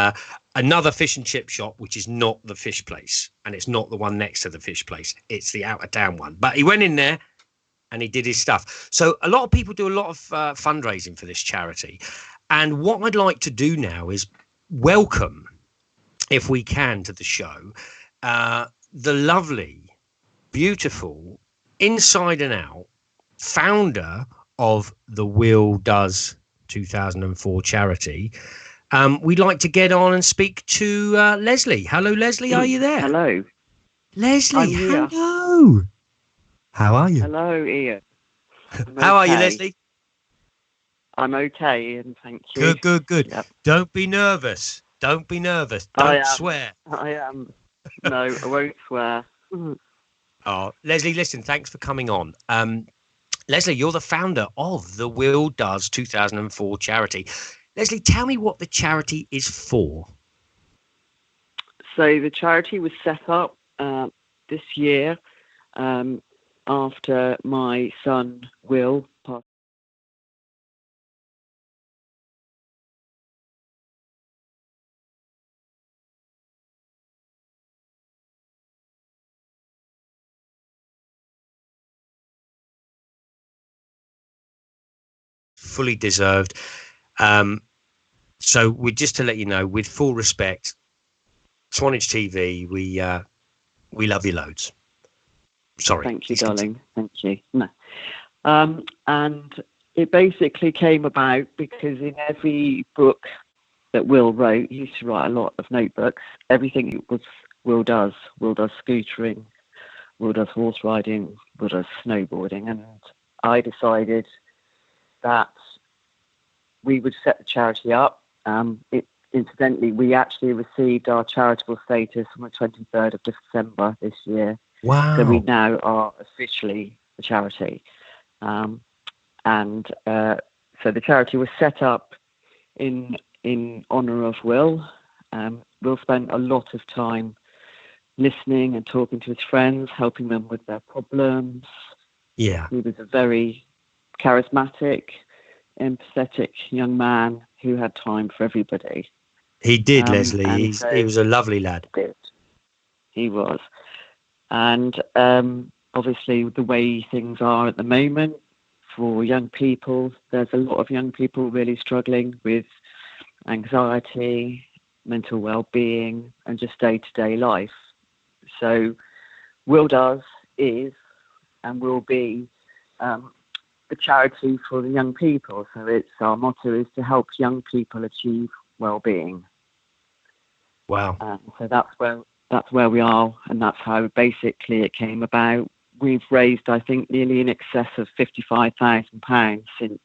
another fish and chip shop, which is not the fish place. And it's not the one next to the fish place. It's the out of town one. But he went in there and he did his stuff. So a lot of people do a lot of fundraising for this charity. And what I'd like to do now is welcome, if we can, to the show, the lovely, beautiful, inside and out founder of the Will Does 2004 charity. We'd like to get on and speak to Leslie. Hello, Leslie. Are you there? Hello. Leslie, I'm here. hello. How are you? Hello, Ian. How are you, okay. Leslie? I'm okay, Ian. Thank you. Good. Yep. Don't be nervous. Don't Don't swear. I am. No, I won't swear. Oh, Leslie, listen, thanks for coming on. Leslie, you're the founder of the Will Does 2004 charity. Leslie, tell me what the charity is for. So the charity was set up this year after my son, Will, passed. Fully deserved. So just to let you know, with full respect, Swanage TV, we love you loads. Sorry. Thank you, darling. Thank you. No. And it basically came about because in every book that Will wrote, he used to write a lot of notebooks. Everything was Will Does scootering, Will Does horse riding, Will Does snowboarding. And I decided that we would set the charity up. Incidentally, we actually received our charitable status on the 23rd of December this year. Wow. So we now are officially a charity. So the charity was set up in honour of Will. Will spent a lot of time listening and talking to his friends, helping them with their problems. Yeah. He was a very charismatic, empathetic young man who had time for everybody. He did, Leslie. And He was a lovely lad. He was. And obviously, the way things are at the moment for young people, there's a lot of young people really struggling with anxiety, mental well-being, and just day-to-day life. So Will Does is and will be a charity for the young people. So it's our motto is to help young people achieve well-being. Wow. So that's where we are, and that's how basically it came about. We've raised, I think, nearly in excess of £55,000 since.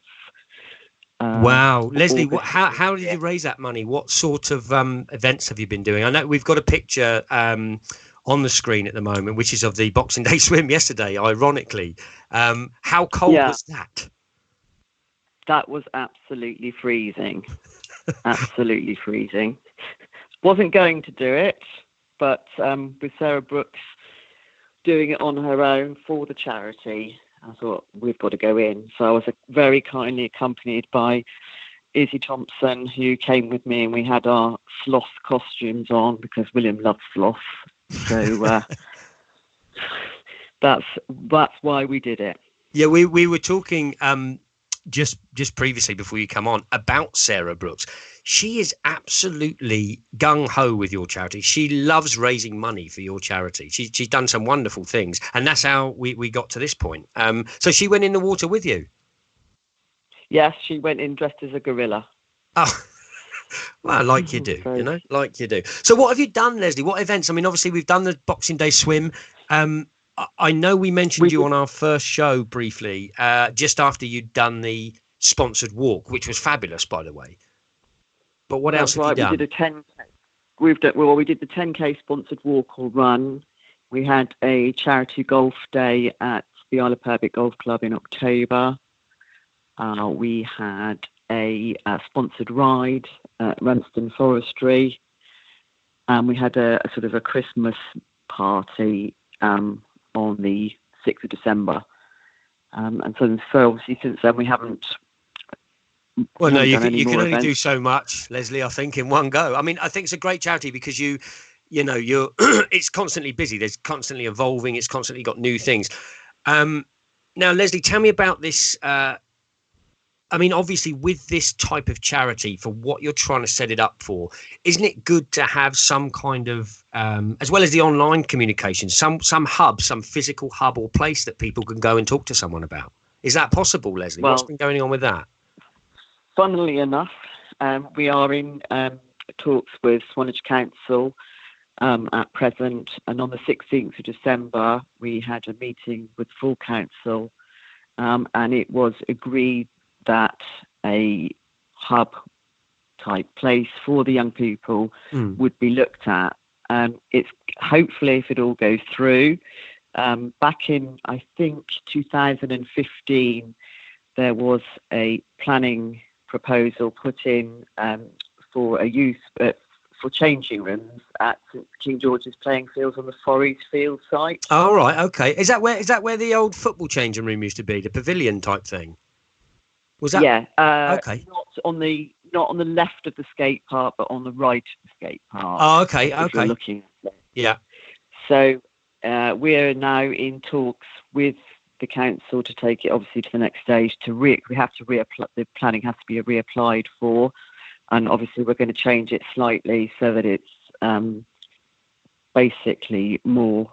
Wow, Leslie, August how did you raise that money? What sort of events have you been doing? I know we've got a picture on the screen at the moment, which is of the Boxing Day swim yesterday, ironically. How cold was that? That was absolutely freezing. Absolutely freezing. Wasn't going to do it, but with Sarah Brooks doing it on her own for the charity, I thought we've got to go in. So I was very kindly accompanied by Izzy Thompson, who came with me, and we had our sloth costumes on because William loves sloth. So that's why we did it. Yeah, we were talking just previously before you come on about Sarah Brooks. She is absolutely gung-ho with your charity. She loves raising money for your charity. She's done some wonderful things, and that's how we got to this point. So she went in the water with you? Yes, she went in dressed as a gorilla. Oh, well, like you do, like you do. So what have you done, Leslie? What events? I mean, obviously we've done the Boxing Day swim. I know we mentioned you on our first show briefly, just after you'd done the sponsored walk, which was fabulous, by the way. But what else have you done? We did a 10K. We did the 10K sponsored walk or run. We had a charity golf day at the Isle of Purbeck Golf Club in October. We had a sponsored ride at Ramsden Forestry. And we had a sort of a Christmas party on the 6th of December. And so obviously since then we haven't. Well, no, you can only do so much, Leslie, I think, in one go. I mean, I think it's a great charity because you're it's constantly busy. There's constantly evolving. It's constantly got new things. Now, Leslie, tell me about this. I mean, obviously, with this type of charity, for what you're trying to set it up for, isn't it good to have some kind of, as well as the online communication, some hub, some physical hub or place that people can go and talk to someone about? Is that possible, Leslie? What's been going on with that? Funnily enough, we are in talks with Swanage Council at present, and on the 16th of December, we had a meeting with full council, and it was agreed that a hub type place for the young people would be looked at. It's hopefully, if it all goes through, back in, I think, 2015, there was a planning proposal put in for a youth for changing rooms at King George's playing fields on the Forest Field site. Oh, right, okay. Is that where the old football changing room used to be, the pavilion type thing? Was that? Yeah. Okay. Not on the left of the skate park, but on the right of the skate park. Oh, okay. We're looking at it. Yeah. So we're now in talks with the council to take it obviously to the next stage. We have to reapply. The planning has to be reapplied for, and obviously we're going to change it slightly so that it's basically more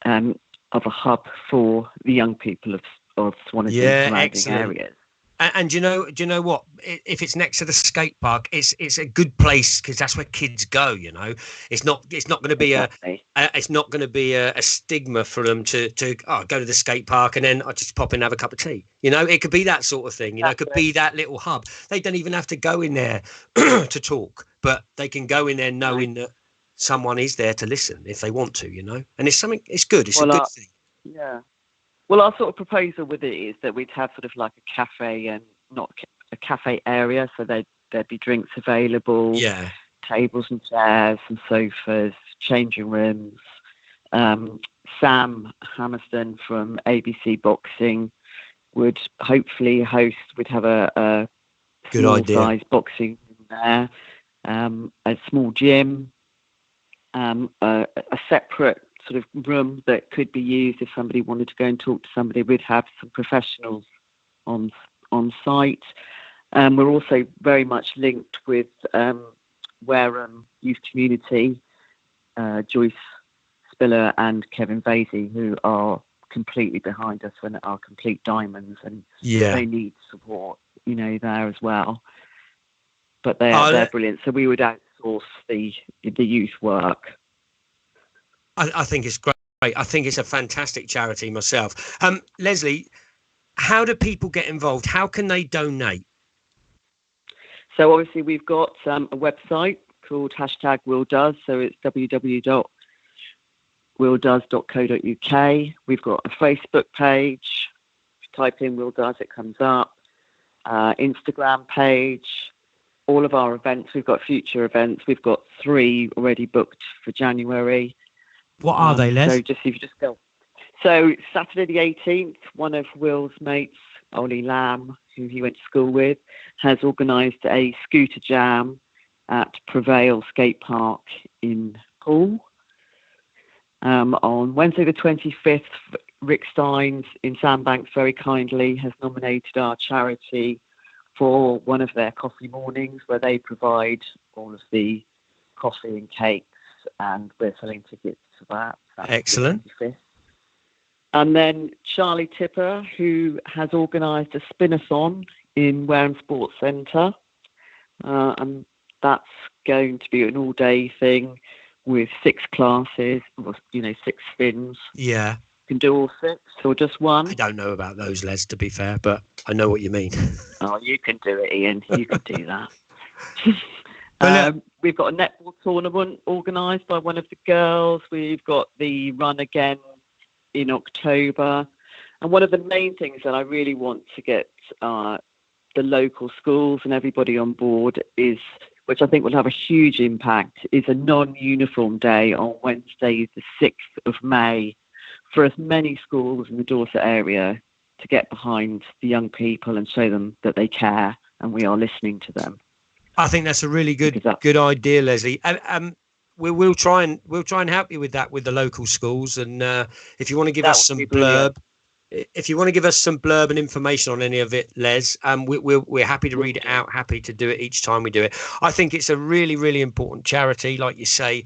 of a hub for the young people of Swanage and surrounding areas. And do you know what? If it's next to the skate park, it's a good place because that's where kids go. You know, it's not going to be a stigma for them to go to the skate park and then I just pop in and have a cup of tea. You know, it could be that sort of thing. You know, it could be that little hub. They don't even have to go in there to talk, but they can go in there knowing that someone is there to listen if they want to. You know, and it's something. It's good. It's a good thing. Yeah. Well, our sort of proposal with it is that we'd have sort of like a cafe and not a cafe area, so there'd be drinks available, tables and chairs and sofas, changing rooms. Sam Hammerston from ABC Boxing would hopefully host. We'd have a Good small idea. size boxing room there, a small gym, a separate sort of room that could be used if somebody wanted to go and talk to somebody. We'd have some professionals on site. We're also very much linked with Wareham Youth Community, Joyce Spiller and Kevin Vasey, who are completely behind us and are complete diamonds, and they need support, there as well. But they're brilliant. So we would outsource the youth work. I think it's great. I think it's a fantastic charity myself. Leslie, how do people get involved? How can they donate? So obviously we've got a website called #WillDoes. So it's www.willdoes.co.uk. We've got a Facebook page. If you type in Will Does, it comes up. Instagram page. All of our events. We've got future events. We've got 3 already booked for January. What are they, Les? So if you just go. So Saturday the 18th, one of Will's mates, Ollie Lamb, who he went to school with, has organised a scooter jam at Prevail Skate Park in Poole. On Wednesday the 25th, Rick Steins in Sandbanks very kindly has nominated our charity for one of their coffee mornings, where they provide all of the coffee and cakes, and we're selling tickets for that. Excellent. 25th. And then Charlie Tipper, who has organised a spin-a-thon in Wareham Sports Centre. And that's going to be an all-day thing with 6 classes, or, 6 spins. Yeah. You can do all 6 or just one. I don't know about those, Les, to be fair, but I know what you mean. Oh, you can do it, Ian. You can do that. Well, we've got a netball tournament organised by one of the girls. We've got the run again in October. And one of the main things that I really want to get the local schools and everybody on board is, which I think will have a huge impact, is a non-uniform day on Wednesday, the 6th of May, for as many schools in the Dorset area to get behind the young people and show them that they care and we are listening to them. I think that's a really good idea, Leslie. We'll try and help you with that with the local schools. And if you want to give us some blurb, and information on any of it, Les, we're happy to read it out, happy to do it each time we do it. I think it's a really, really important charity. Like you say,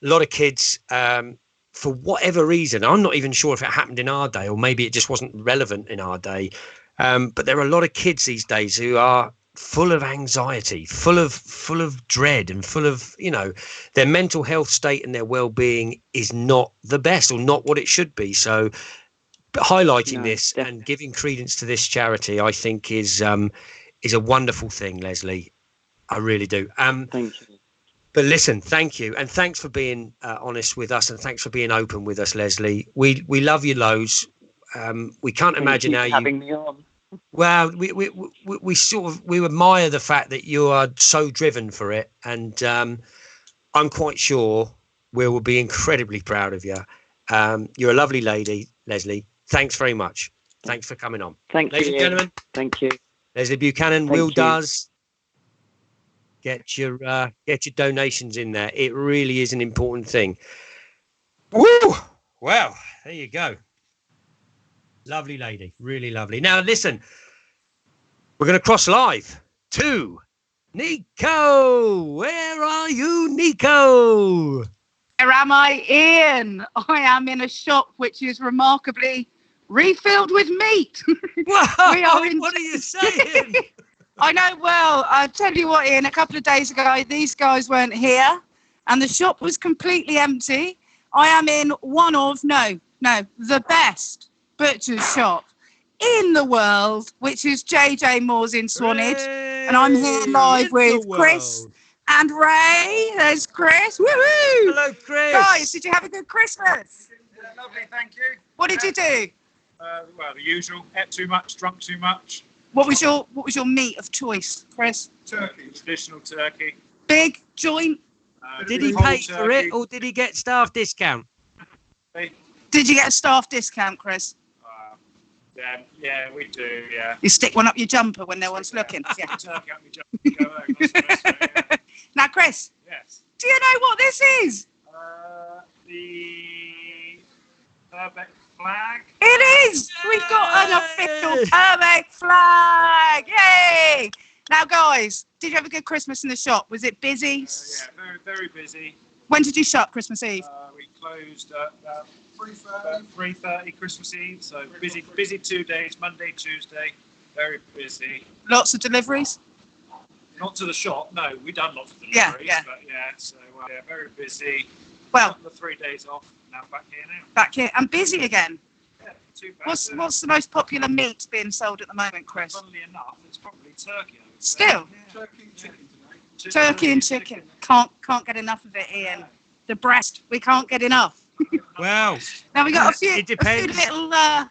a lot of kids, for whatever reason, I'm not even sure if it happened in our day or maybe it just wasn't relevant in our day. But there are a lot of kids these days who are full of anxiety, full of dread, and full of, their mental health state and their well-being is not the best, or not what it should be. So highlighting this and giving credence to this charity, I think is a wonderful thing, Leslie. I really do. Thank you. But listen, thank you, and thanks for being honest with us, and thanks for being open with us, Leslie. We love you loads. We can't imagine how you having me on. Well, we admire the fact that you are so driven for it, and I'm quite sure we will be incredibly proud of you. You're a lovely lady, Leslie. Thanks very much. Thanks for coming on. Thank you, ladies and gentlemen. Thank you, Leslie Buchanan. Will Does. Get your donations in there. It really is an important thing. Woo! Well, there you go. Lovely lady, really lovely. Now, listen, we're going to cross live to Nico. Where are you, Nico? Where am I, Ian? I am in a shop which is remarkably refilled with meat. Wow, What are you saying? I know, well, I tell you what, Ian, a couple of days ago, these guys weren't here and the shop was completely empty. I am in the best butcher's shop in the world, which is JJ Moore's in Swanage. And I'm here live with Chris and Ray. There's Chris. Woo-hoo! Hello, Chris. Guys, did you have a good Christmas? Yeah, lovely, thank you. What did you do? Well, the usual. Ate too much, drunk too much. What was your meat of choice, Chris? Turkey, traditional turkey. Big joint. Did he pay for it, or did he get staff discount? Hey. Did you get a staff discount, Chris? Yeah, we do. Yeah. You stick one up your jumper when no one's looking. Yeah. Turkey up, we jump, we go home. That's the best way, yeah. Now, Chris, Yes. do you know what this is? The Purbeck flag. It is. We've got an official Purbeck flag. Yay! Now, guys, did you have a good Christmas in the shop? Was it busy? Yeah, very, very busy. When did you shop Christmas Eve? We closed at 3:30 Christmas Eve. So busy 2 days, Monday, Tuesday. Very busy. Lots of deliveries? Not to the shop, no. We've done lots of Yeah, deliveries, yeah. but yeah, so yeah, very busy. Well, Couple of 3 days off. Now back here now. back here. And busy again. Yeah, too bad. What's the most popular meat being sold at the moment, Chris? Funnily enough, it's probably turkey. I would say. Still? Yeah. Turkey and chicken today. Turkey and chicken. Can't get enough of it, Ian. The breast, we can't get enough. Well, Now we got a few. It depends. A few little.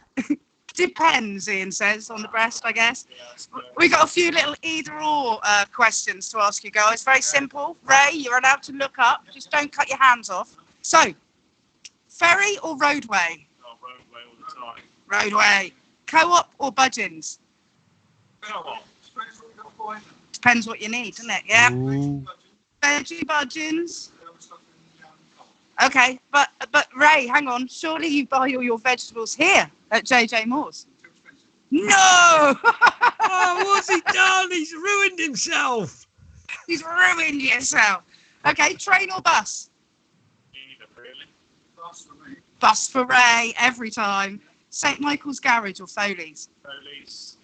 Depends, Ian says on the breast, I guess. Yeah, I suppose. We got a few little either/or questions to ask you guys. Very simple. Ray, you're allowed to look up. Just don't cut your hands off. So, ferry or roadway? Oh, roadway all the time. Roadway. Co-op or budgeons? Come on. Depends what you need, doesn't it? Yeah. ooh. Veggie budgeons. Okay, but Ray, hang on. Surely you buy all your vegetables here at JJ Moore's. No! Oh, what's he done? He's ruined himself. He's ruined yourself. Okay, train or bus? Neither, really. Bus for me. Bus for Ray every time. St Michael's Garage or Foley's? Police.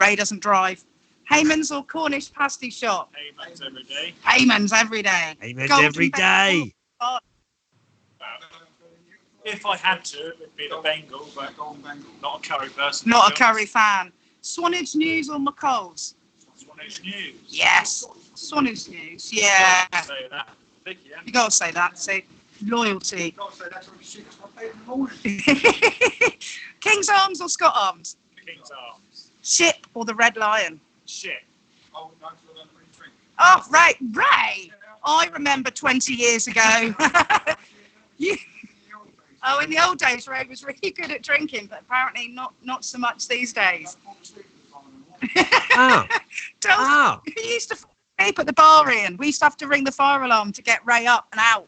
Ray doesn't drive. Heyman's or Cornish pasty shop? Heyman's every day. Heyman's every day. Amen Golden every day. If I had to, it would be the Bengal, but not a curry person. Not a curry fan. Swanage News or McCall's? Swanage News. Yes. Swanage News. Yeah. Say that. Vicky, yeah. You got to say that. See, loyalty. King's Arms or Scott Arms? King's Arms. Ship or the Red Lion? Shit. Oh, Ray. I remember 20 years ago. Oh, in the old days, Ray was really good at drinking, but apparently not so much these days. Oh. Don't- We used to sleep at the bar, Ian. We used to have to ring the fire alarm to get Ray up and out.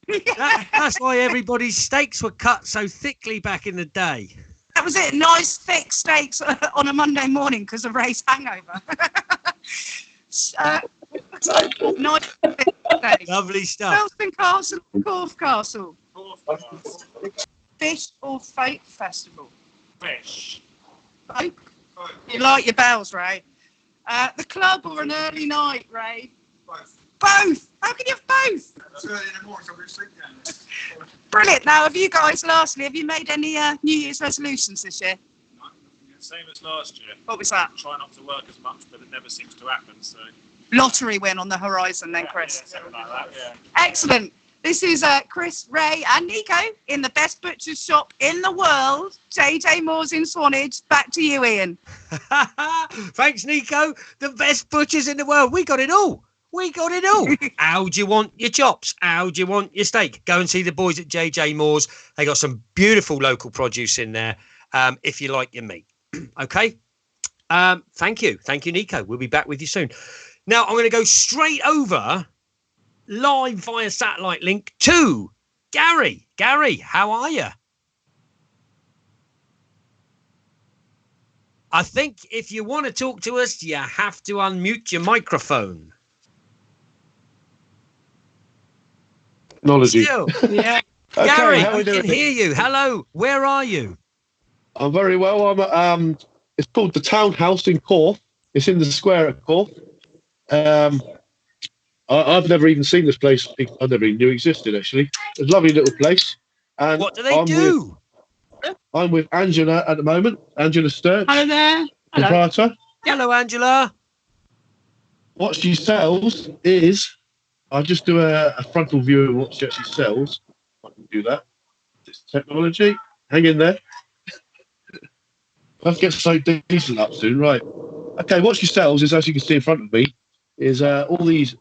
We did. That's why everybody's steaks were cut so thickly back in the day. That was it. Nice thick steaks on a Monday morning because of Ray's hangover. Nice thick steaks. Lovely stuff. Felton Castle, Corfe Castle. Fourth. Fish or Folk Festival? Fish. Folk? You like your bells, Ray. The club or an early night, Ray? Both. How can you have both? Brilliant. Now, have you guys, lastly, have you made any New Year's resolutions this year? Same as last year. What was that? Try not to work as much, but it never seems to happen. So. Lottery win on the horizon then, Chris. Yeah, something like that. Yeah. Excellent. This is Chris, Ray and Nico in the best butcher's shop in the world, JJ Moore's in Swanage. Back to you, Ian. Thanks, Nico. The best butchers in the world. We got it all. How do you want your chops? How do you want your steak? Go and see the boys at JJ Moore's. They got some beautiful local produce in there if you like your meat. Okay. Thank you, Nico. We'll be back with you soon. Now, I'm going to go straight over live via satellite link to Gary. Gary, how are you? I think if you want to talk to us, you have to unmute your microphone. Technology. Still, Yeah. Okay, Gary, how are we I can doing? hear you. Hello, where are you? I'm very well. I'm at, it's called the Townhouse in Corfe. It's in the square at Corfe. I've never even seen this place. I never even knew it existed, actually. It's a lovely little place. And What do they do? I'm with Angela at the moment. Angela Sturge, Hello there. Hello. proprietor. Hello, Angela. What she sells is, I'll just do a frontal view of what she actually sells. I can do that. It's technology. Hang in there. I'll get so decent up soon. Right. Okay, what she sells is, as you can see in front of me, is all these,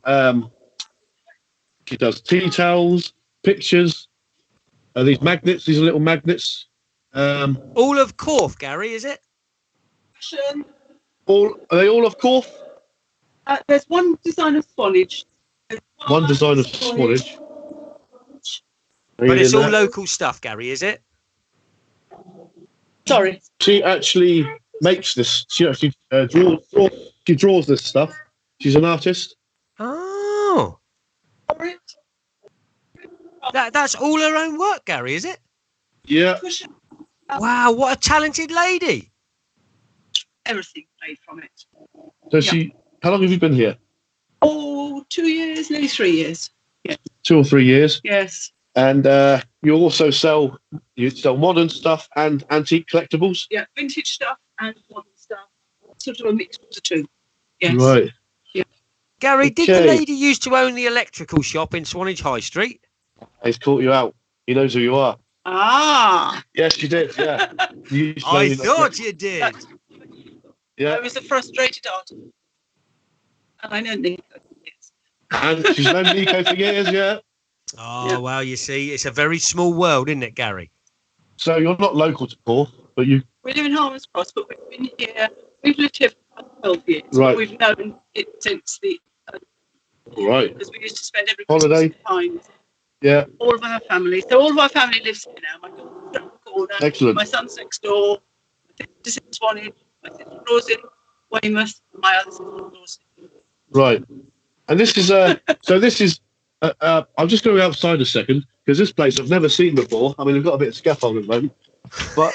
she does tea towels, pictures, these magnets. These are little magnets. All of Corf, Gary, is it? Are they all of Corf? There's one design of Swanage. One design of Swanage. But it's all local stuff, Gary, is it? Sorry. She actually makes this. She actually draws this stuff. She's an artist. Oh. That's all her own work, Gary, is it? Yeah. Wow, what a talented lady. Everything made from it. So how long have you been here? Oh, 2 years, nearly 3 years. Yeah. 2 or 3 years. Yes. And you also sell modern stuff and antique collectibles. Yeah, vintage stuff and modern stuff. Sort of a mix of the two. Yes. Right. Yeah. Gary, did the lady used to own the electrical shop in Swanage High Street? He's caught you out. He knows who you are. Ah. Yes, you did. Yeah. I thought you did. Yeah. I was a frustrated artist. And I know Nico. Yes. And she's known Nico for years, yeah. Oh, Yeah. well, you see, it's a very small world, isn't it, Gary? So you're not local to Corf, but you... We live in Harmons Cross, but we've been here. We've lived here for 12 years. Right. We've known it since Right. because we used to spend every Holiday. Christmas time. Yeah. All of our family. So all of our family lives here now. My daughter's around the corner. Excellent. My son's next door. My sister's in Swanage. My sister-in-law's in Weymouth. My other sister-in-law's in... Right. And this is I'm just going outside a second because this place I've never seen before. I mean, we've got a bit of scaffold at the moment, but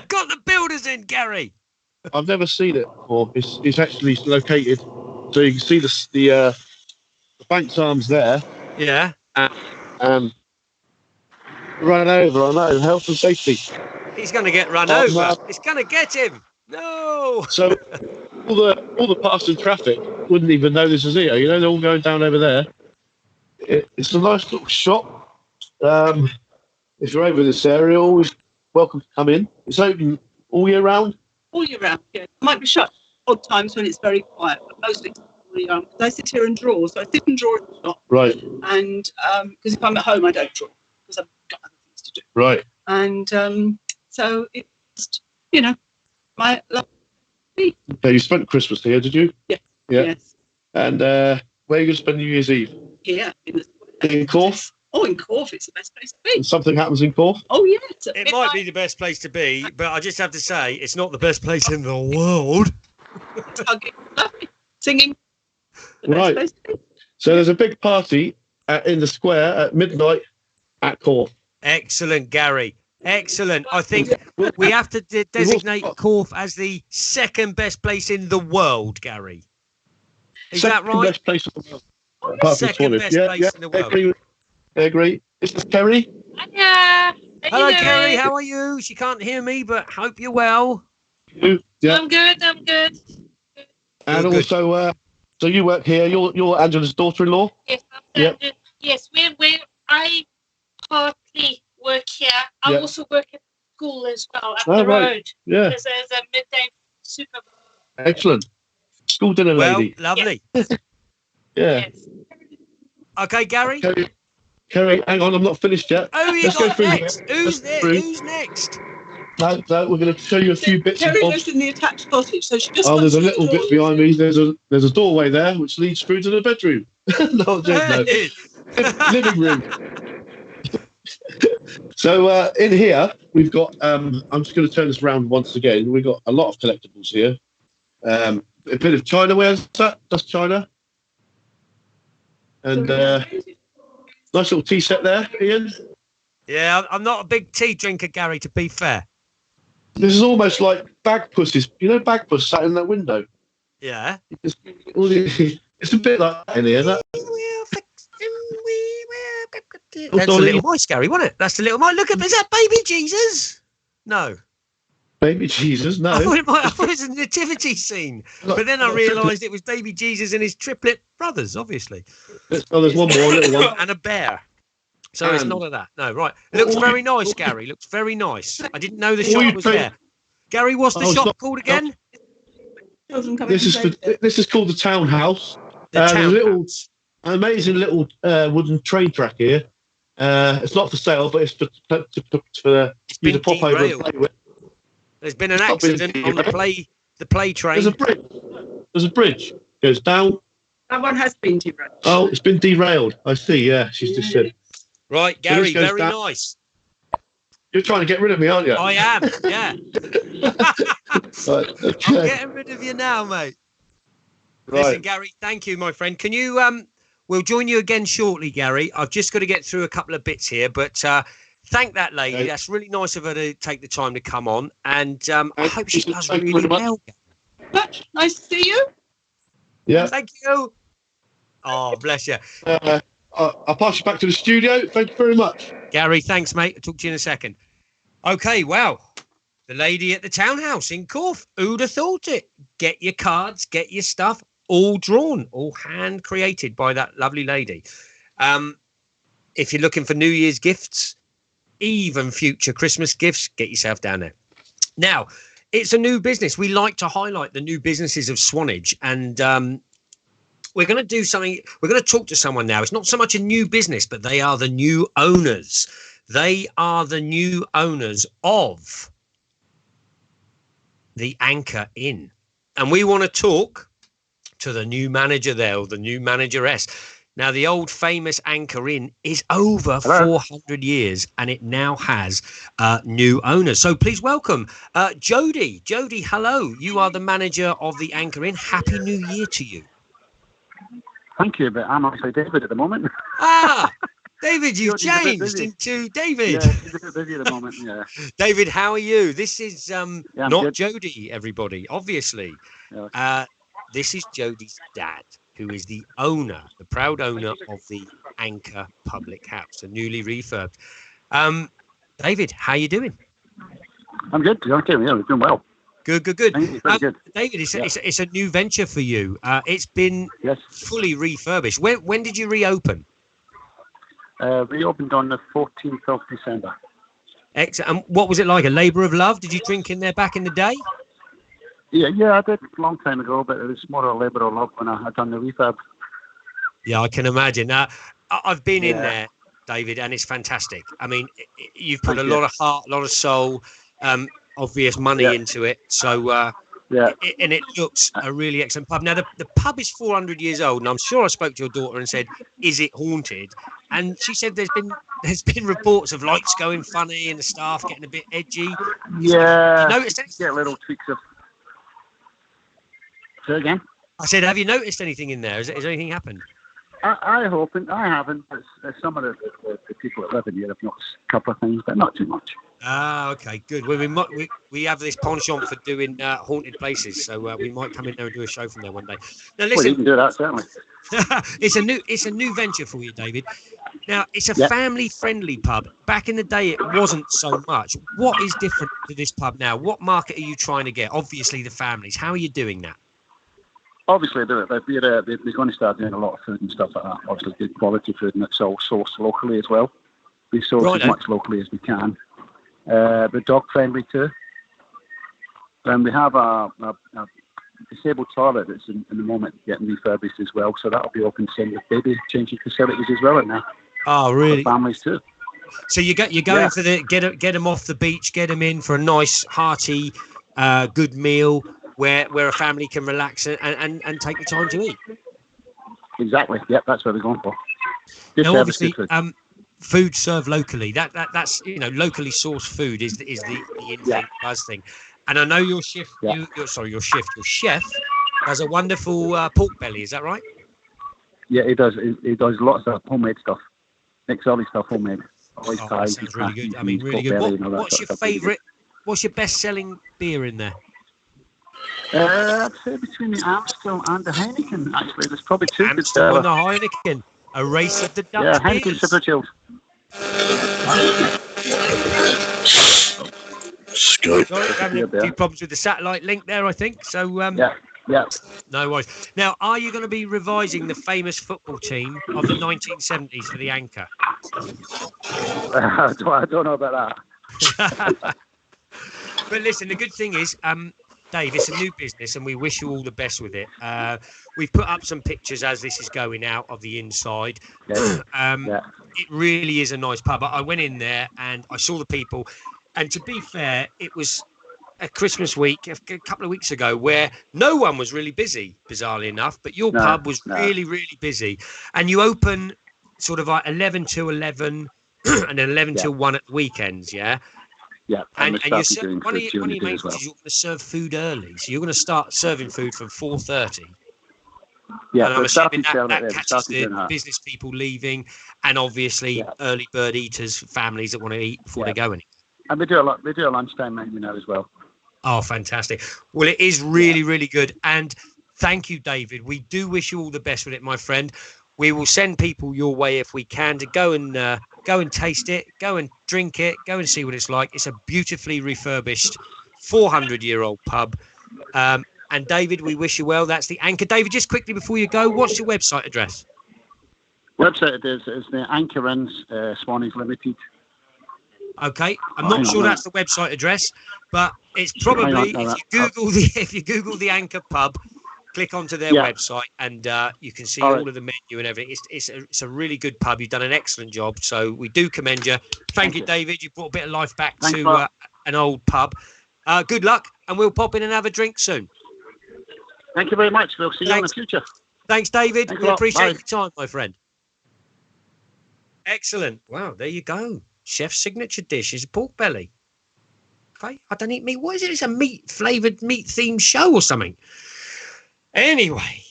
Got the builders in, Gary. I've never seen it before. It's actually located, so you can see the bank's arms there. Yeah. And run over. I know, health and safety. He's going to get run Oh, over. man. It's going to get him. No. So all the passing traffic wouldn't even know this is here. You know, they're all going down over there. It's a nice little shop. If you're over this area, always welcome to come in. It's open all year round. All year round, yeah. It might be shut odd times when it's very quiet, but mostly it's all year round. I sit here and draw, so I sit and draw in the shop. Right. And because if I'm at home, I don't draw because I've got other things to do. Right. And so it's, my love. Yeah, you spent Christmas here, did you? Yeah. Yeah. Yes. And where are you going to spend New Year's Eve? Here In Corf? Oh, in Corf, it's the best place to be. And something happens in Corf? Oh, yeah. It might be the best place to be, but I just have to say, it's not the best place in the world. Lovely. Singing. The best Right. place to be. So there's a big party in the square at midnight at Corf. Excellent, Gary. Excellent. I think we have to designate Corf as the second best place in the world, Gary. Is that right? Best place in the world. Apart from Second Swanage. best place in the world. I agree. This is Kerry. Yeah. Hello, Kerry. How are you? She can't hear me, but hope you're well. Yeah. I'm good. And You're good. also, so you work here. You're Angela's daughter-in-law. Yes, Yep. yes. I partly work here. I Yeah. also work at school as well up Oh, the right. road. Yeah. As a midday supervisor. Excellent. School dinner Well, lady. lovely. Yeah. Yes. Okay, Gary. Kerry, hang on, I'm not finished yet. Oh, you Let's go got through next. here. Who's Let's go through. Who's next? No, we're going to show you a few bits and Kerry bobs. lives in the attached cottage, so she just. Oh, there's a wants to little bit draw. behind me. There's a doorway there which leads through to the bedroom. No, living room. So in here we've got. I'm just going to turn this around once again. We've got a lot of collectibles here. A bit of China. Where's that? That's China. And nice little tea set there, Ian. Yeah, I'm not a big tea drinker, Gary, to be fair. This is almost like Bagpuss's. You know, Bagpuss sat in that window. Yeah. It's a bit like that in here. That, That's a little mice, Gary, wasn't it? That's the little mice. Look at, is that baby Jesus? No. baby Jesus, no. I thought it was a nativity scene. But then I realised it was baby Jesus and his triplet brothers, obviously. Oh, there's one more little one. And a bear. So it's not of that. No, right. It looks very nice, Gary. Looks very nice. I didn't know the shop was there. Gary, what's the shop called again? This is called the Townhouse. The There's a little Townhouse. amazing little wooden train track here. It's not for sale, but it's for you to pop over and play with. There's been an accident on the play train. There's a bridge. Goes down. That one has been derailed. Oh, it's been derailed. I see. Yeah, she's just said. Right, Gary, very down. nice. You're trying to get rid of me, aren't you? I am, yeah. Right, okay. I'm getting rid of you now, mate. Right. Listen, Gary, thank you, my friend. Can you, we'll join you again shortly, Gary. I've just got to get through a couple of bits here, but thank that lady. Okay. That's really nice of her to take the time to come on, and I hope she does Thank you really very well. Much. Nice to see you. Yeah. Thank you. Oh, bless you. I'll pass you back to the studio. Thank you very much. Gary, thanks, mate. I'll talk to you in a second. Okay, well, the lady at the townhouse in Corfe. Who'd have thought it? Get your cards, get your stuff, all drawn, all hand created by that lovely lady. If you're looking for New Year's gifts, even future Christmas gifts, get yourself down there. Now, it's a new business. We like to highlight the new businesses of Swanage, and we're going to do something. We're going to talk to someone now. It's not so much a new business, but they are the new owners. They are the new owners of the Anchor Inn. And we want to talk to the new manager there, or the new manageress. Now, the old famous Anchor Inn is over 400 years, and it now has new owners. So please welcome Jody. Jody, hello. You are the manager of the Anchor Inn. Happy New Year to you. Thank you, but I'm actually David at the moment. Ah, David, you've Jody's a bit changed busy. into David. Yeah, he's a bit busy at the moment, yeah. David, how are you? This is I'm not good. Jody, everybody, obviously. Yeah. This is Jody's dad, who is the owner, the proud owner of the Anchor Public House, a newly refurbed. David, how you doing? I'm good. Okay, yeah, we're doing well. Good. Thank you, very good. David, it's a new venture for you. It's been fully refurbished. When did you reopen? We opened on the 14th of December. Excellent. And what was it like? A labour of love? Did you drink in there back in the day? Yeah, I did a long time ago, but it was more a labour of love when I had done the refurb. Yeah, I can imagine. I've been in Yeah. there, David, and it's fantastic. I mean, you've put Thank a you. lot of heart, a lot of soul, obvious money into it. So, and it looks a really excellent pub. Now, the pub is 400 years old, and I'm sure I spoke to your daughter and said, "Is it haunted?" And she said, "There's been reports of lights going funny and the staff getting a bit edgy." Yeah, You noticed anything? get little tweaks of... Say again? I said, "Have you noticed anything in there? Has anything happened?" I hope, and I haven't. But some of the people that live in here have noticed a couple of things, but not too much. Ah, okay, good. Well, we have this penchant for doing haunted places, so we might come in there and do a show from there one day. Now, Well, you listen, can do that, certainly. it's a new venture for you, David. Now, it's a family-friendly pub. Back in the day, it wasn't so much. What is different to this pub now? What market are you trying to get? Obviously, the families. How are you doing that? Obviously, we're going to start doing a lot of food and stuff like that. Obviously, good quality food, and it's all sourced locally as well. We source as much locally as we can. But dog friendly too. And we have a disabled toilet that's in the moment getting refurbished as well. So that'll be open soon with baby changing facilities as well in there. Oh, really? For families too. So you're going for the get them off the beach, get them in for a nice, hearty, good meal where a family can relax and take the time to eat. Exactly. Yep, that's what we're going for. Good Now, service, obviously, good food. food served locally. That's locally sourced food is the in-thing buzz thing. And I know your chef has a wonderful pork belly. Is that right? Yeah, he does. He does lots of homemade stuff. Makes all his stuff homemade. Always Oh, that pies, sounds really good. I mean, pork really good. belly and all that What's sort your of stuff, really favourite? What's your best-selling beer in there? good. I'd say between the Amstel and the Heineken, actually. There's probably two good Amstel and the sellers. Heineken. A race of the Dutch Yeah, Heineken beers. super chilled. Sorry, we're having a few problems with the satellite link there, I think. So, yeah. No worries. Now, are you going to be revising the famous football team of the 1970s for the Anchor? I don't know about that. But listen, the good thing is, Dave, it's a new business, and we wish you all the best with it. We've put up some pictures as this is going out of the inside. It really is a nice pub. I went in there and I saw the people, and to be fair, it was a Christmas week a couple of weeks ago where no one was really busy, bizarrely enough, but your pub was really busy, and you open sort of like 11 to 11 and then 11 till 1 at the weekends, yeah. And you're one of your main things is you're going to serve food early, so you're going to start serving food from 4:30. Yeah, and I'm assuming that there, catches the business people leaving, and obviously early bird eaters, families that want to eat before they go in. And we do a lunchtime menu now as well. Oh, fantastic. Well, it is really good. And thank you, David. We do wish you all the best with it, my friend. We will send people your way if we can to go and taste it, go and drink it, go and see what it's like. It's a beautifully refurbished 400-year-old pub. And David, we wish you well. That's the Anchor. David, just quickly before you go, what's your website address? Website is the Anchor Inns Swanage Limited. Okay, I'm not sure that's the website address, but it's probably if you Google the Anchor Pub, click onto their website, and you can see all of the menu and everything. It's a really good pub. You've done an excellent job, so we do commend you. Thank you, David. You brought a bit of life back to an old pub. Good luck, and we'll pop in and have a drink soon. Thank you very much. We'll see you in the future. Thanks, David. Thanks we appreciate your time, my friend. Excellent. Wow, there you go. Chef's signature dish is a pork belly. Okay, I don't eat meat. What is it? It's a flavoured meat themed show or something. Anyway,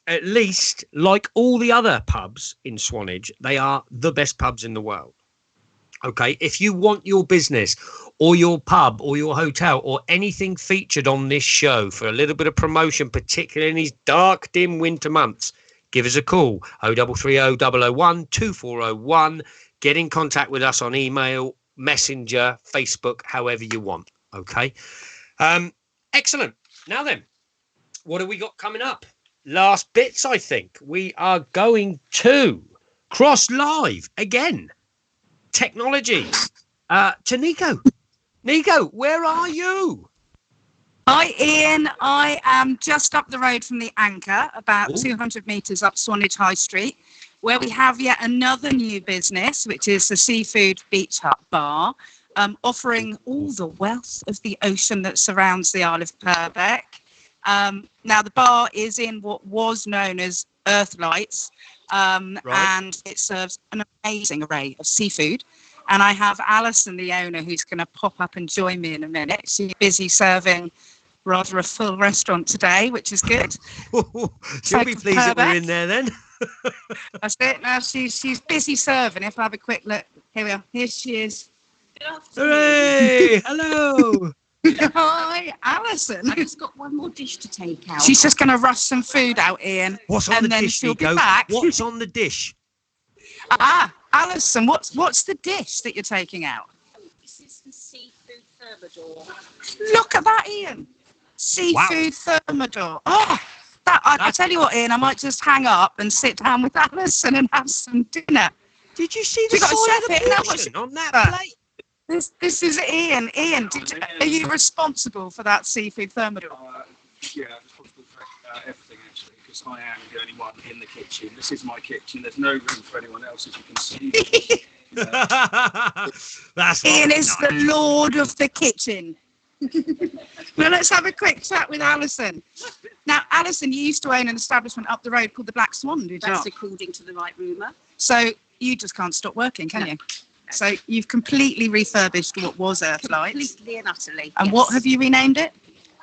at least like all the other pubs in Swanage, they are the best pubs in the world. Okay, if you want your business or your pub or your hotel or anything featured on this show for a little bit of promotion, particularly in these dark, dim winter months, give us a call, 0330 001 2401. Get in contact with us on email, Messenger, Facebook, however you want. Okay. Excellent. Now then, what have we got coming up? Last bits, I think. We are going to cross live again. Technology. To Nico. Nico, where are you? Hi, Ian. I am just up the road from the Anchor, about 200 metres up Swanage High Street, where we have yet another new business, which is the Seafood Beach Hut Bar, offering all the wealth of the ocean that surrounds the Isle of Purbeck. Now, the bar is in what was known as Earthlights, and it serves an amazing array of seafood. And I have Alison, the owner, who's going to pop up and join me in a minute. She's busy serving rather a full restaurant today, which is good. She'll be pleased that we're in there then. That's it. Now she's busy serving. If I have a quick look, here we are. Here she is. Hooray! Hello. Hi, Alison. I've just got one more dish to take out. She's just going to rush some food out, Ian. What's on the dish, she'll Nico? be back. What's on the dish? Alison, what's the dish that you're taking out? This is the seafood thermidor. Look at that, Ian. Seafood thermidor. Oh, I tell you what, Ian, I might just hang up and sit down with Alison and have some dinner. Did you see the size of the portion on that plate? This is Ian. Ian, are you responsible for that seafood thermidor? Yeah, I'm responsible for everything actually, because I am the only one in the kitchen. This is my kitchen. There's no room for anyone else, as you can see. That's Ian is the lord of the kitchen. Well, let's have a quick chat with Alison. Now, Alison, you used to own an establishment up the road called the Black Swan, did you? That's according to the right rumour. So you just can't stop working, can you? So you've completely refurbished what was Earthlights. Completely and utterly. And what have you renamed it?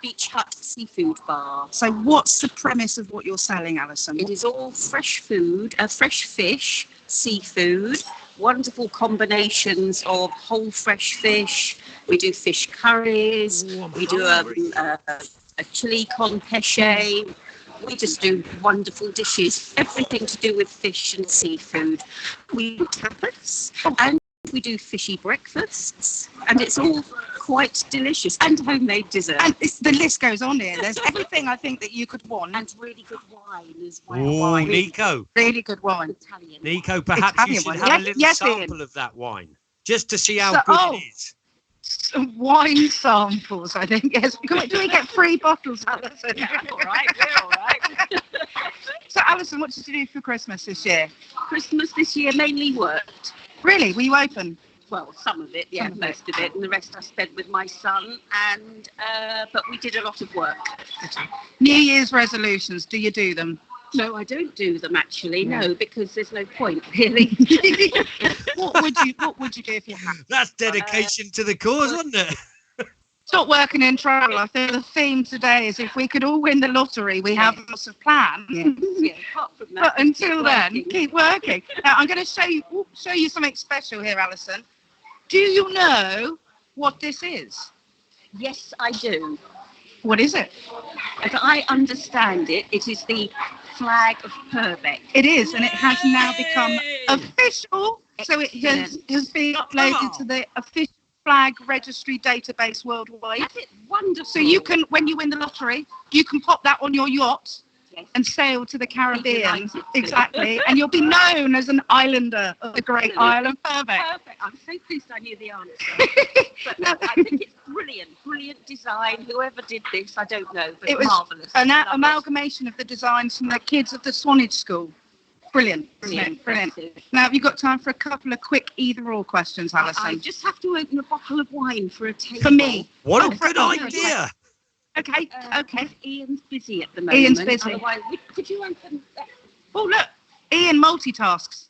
Beach Hut Seafood Bar. So what's the premise of what you're selling, Alison? It is all fresh food, fresh fish, seafood, wonderful combinations of whole fresh fish. We do fish curries. We do a chili con pesce. We just do wonderful dishes, everything to do with fish and seafood. We do tapas and we do fishy breakfasts, and it's all quite delicious, and homemade dessert. And the list goes on here. There's everything I think that you could want. And really good wine as well. Oh, Nico. Really good wine. Italian. Nico, perhaps you should have a little sample of that wine, just to see how good it is. some wine samples, I think. Yes. Do we get 3 bottles, Alison? Yeah, all right, we're all right. So, Alison, what did you do for Christmas this year? Christmas this year mainly worked. Really? Were you open? Well, some of it, yeah, Some of most of it, and the rest I spent with my son. And but we did a lot of work. New Year's resolutions, do you do them? No, I don't do them actually. No, because there's no point really. What would you do if you had? That's dedication to the cause, wasn't it? Stop working in travel. I think the theme today is if we could all win the lottery, we have lots of plans. Yeah, apart from that, But until keep then, working. keep working. Now, I'm going to show you something special here, Alison. Do you know what this is? Yes, I do. What is it? As I understand it, it is the flag of Purbeck. It is, and it has now become official. So it has been uploaded to the official flag registry database worldwide. Isn't it wonderful? So you can, when you win the lottery, you can pop that on your yacht. Yes. And sail to the Caribbean. United. Exactly. And you'll be known as an islander of the great Isle of Purbeck. Perfect. I'm so pleased I knew the answer. But no, I think it's brilliant design. Whoever did this, I don't know, but It was marvellous. an Love it. amalgamation of the designs from the kids of the Swanage school. Brilliant. Brilliant. Now, have you got time for a couple of quick either-or questions, Alison? I just have to open a bottle of wine for a table. For me. What Oh, a good for- idea. Okay. Okay. Ian's busy at the moment. Ian's busy. Otherwise, could you open that? Oh, look. Ian multitasks.